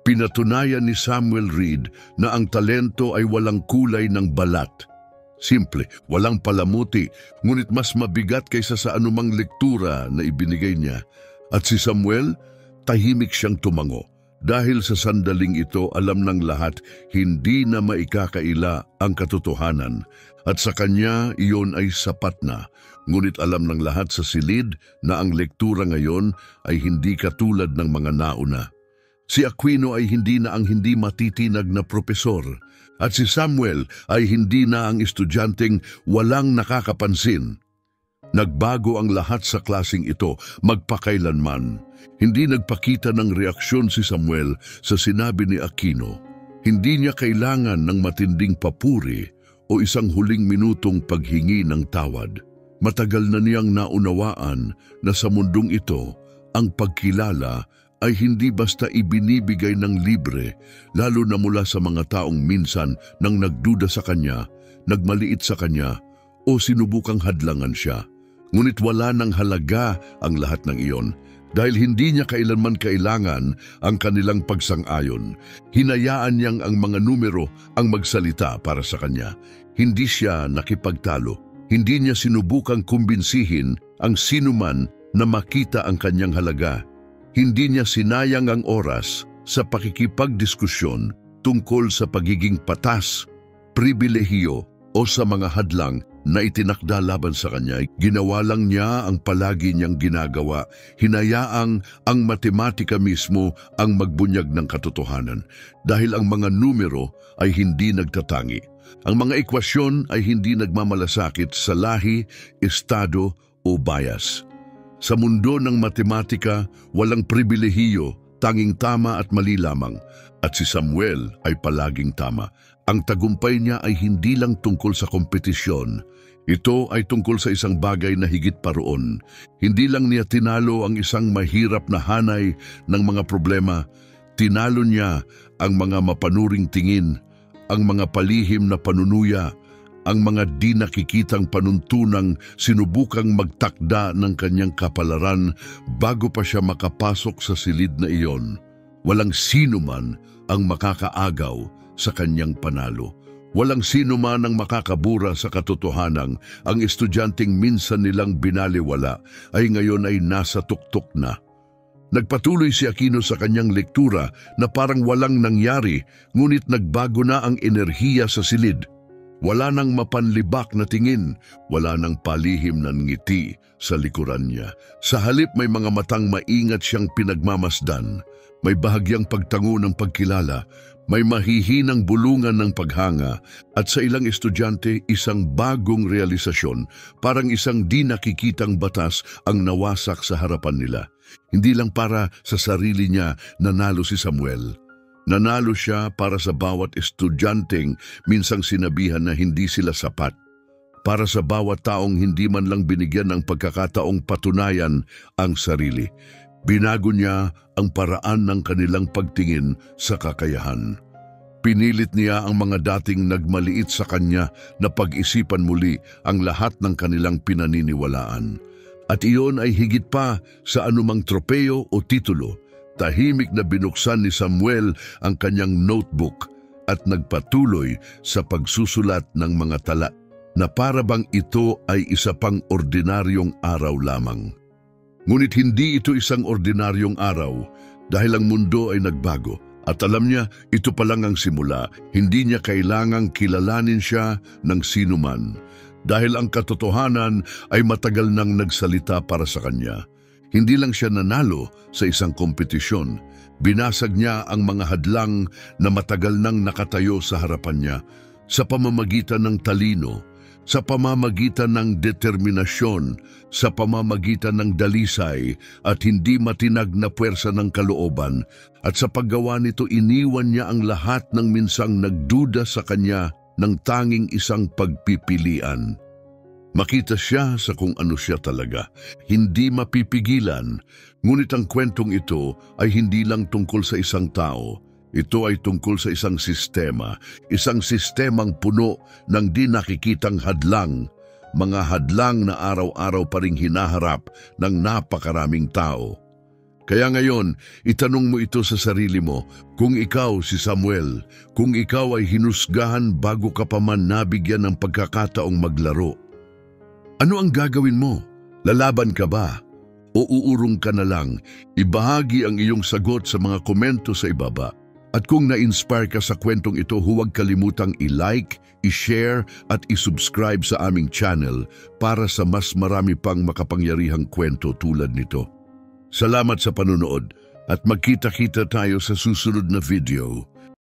pinatunayan ni Samuel Reed na ang talento ay walang kulay ng balat. Simple, walang palamuti, ngunit mas mabigat kaysa sa anumang lektura na ibinigay niya. At si Samuel, tahimik siyang tumango. Dahil sa sandaling ito, alam ng lahat, hindi na maikakaila ang katotohanan at sa kanya iyon ay sapat na. Ngunit alam ng lahat sa silid na ang lektura ngayon ay hindi katulad ng mga nauna. Si Aquino ay hindi na ang hindi matitinag na propesor at si Samuel ay hindi na ang estudyanteng walang nakakapansin. Nagbago ang lahat sa klaseng ito magpakailanman. Hindi nagpakita ng reaksyon si Samuel sa sinabi ni Aquino. Hindi niya kailangan ng matinding papuri o isang huling minutong paghingi ng tawad. Matagal na niyang naunawaan na sa mundong ito, ang pagkilala ay hindi basta ibinibigay ng libre, lalo na mula sa mga taong minsan nang nagduda sa kanya, nagmaliit sa kanya, o sinubukang hadlangan siya. Ngunit wala ng halaga ang lahat ng iyon dahil hindi niya kailanman kailangan ang kanilang pagsang-ayon. Hinayaan niyang ang mga numero ang magsalita para sa kanya. Hindi siya nakipagtalo. Hindi niya sinubukang kumbinsihin ang sinuman na makita ang kanyang halaga. Hindi niya sinayang ang oras sa pakikipagdiskusyon tungkol sa pagiging patas, pribilehiyo o sa mga hadlang na itinakda laban sa kanya. Ginawa lang niya ang palagi niyang ginagawa, hinayaang ang matematika mismo ang magbunyag ng katotohanan dahil ang mga numero ay hindi nagtatangi. Ang mga ekwasyon ay hindi nagmamalasakit sa lahi, estado o bias. Sa mundo ng matematika, walang pribilehiyo, tanging tama at mali lamang. At si Samuel ay palaging tama. Ang tagumpay niya ay hindi lang tungkol sa kompetisyon. Ito ay tungkol sa isang bagay na higit pa roon. Hindi lang niya tinalo ang isang mahirap na hanay ng mga problema. Tinalo niya ang mga mapanuring tingin, ang mga palihim na panunuya, ang mga di nakikitang panuntunang sinubukang magtakda ng kanyang kapalaran bago pa siya makapasok sa silid na iyon. Walang sino man ang makakaagaw sa kanyang panalo. Walang sino man ang makakabura sa katotohanang ang estudyanteng minsan nilang binaliwala ay ngayon ay nasa tuktok na. Nagpatuloy si Aquino sa kanyang lektura na parang walang nangyari, ngunit nagbago na ang enerhiya sa silid. Wala nang mapanlibak na tingin, wala nang palihim na ngiti sa likuran niya. Sa halip may mga matang maingat siyang pinagmamasdan, may bahagyang pagtango ng pagkilala, may mahihinang bulungan ng paghanga, at sa ilang estudyante isang bagong realisasyon, parang isang di nakikitang batas ang nawasak sa harapan nila. Hindi lang para sa sarili niya nanalo si Samuel. Nanalo siya para sa bawat estudyanteng minsang sinabihan na hindi sila sapat. Para sa bawat taong hindi man lang binigyan ng pagkakataong patunayan ang sarili. Binago niya ang paraan ng kanilang pagtingin sa kakayahan. Pinilit niya ang mga dating nagmaliit sa kanya na pag-isipan muli ang lahat ng kanilang pinaniniwalaan. At iyon ay higit pa sa anumang tropeo o titulo. Tahimik na binuksan ni Samuel ang kanyang notebook at nagpatuloy sa pagsusulat ng mga tala na para bang ito ay isa pang ordinaryong araw lamang. Ngunit hindi ito isang ordinaryong araw dahil ang mundo ay nagbago at alam niya ito pa lang ang simula. Hindi niya kailangang kilalanin siya ng sinuman dahil ang katotohanan ay matagal nang nagsalita para sa kanya. Hindi lang siya nanalo sa isang kompetisyon, binasag niya ang mga hadlang na matagal nang nakatayo sa harapan niya sa pamamagitan ng talino, sa pamamagitan ng determinasyon, sa pamamagitan ng dalisay at hindi matinag na puwersa ng kalooban, at sa paggawa nito iniwan niya ang lahat ng minsang nagduda sa kanya ng tanging isang pagpipilian. Makita siya sa kung ano siya talaga, hindi mapipigilan, ngunit ang kwentong ito ay hindi lang tungkol sa isang tao. Ito ay tungkol sa isang sistemang puno ng di nakikitang hadlang, mga hadlang na araw-araw pa ring hinaharap ng napakaraming tao. Kaya ngayon, itanong mo ito sa sarili mo, kung ikaw si Samuel, kung ikaw ay hinusgahan bago ka pa man nabigyan ng pagkakataong maglaro. Ano ang gagawin mo? Lalaban ka ba? o uurong ka na lang? Ibahagi ang iyong sagot sa mga komento sa ibaba. At kung na-inspire ka sa kwentong ito, huwag kalimutang i-like, i-share at i-subscribe sa aming channel para sa mas marami pang makapangyarihang kwento tulad nito. Salamat sa panunood at magkita-kita tayo sa susunod na video.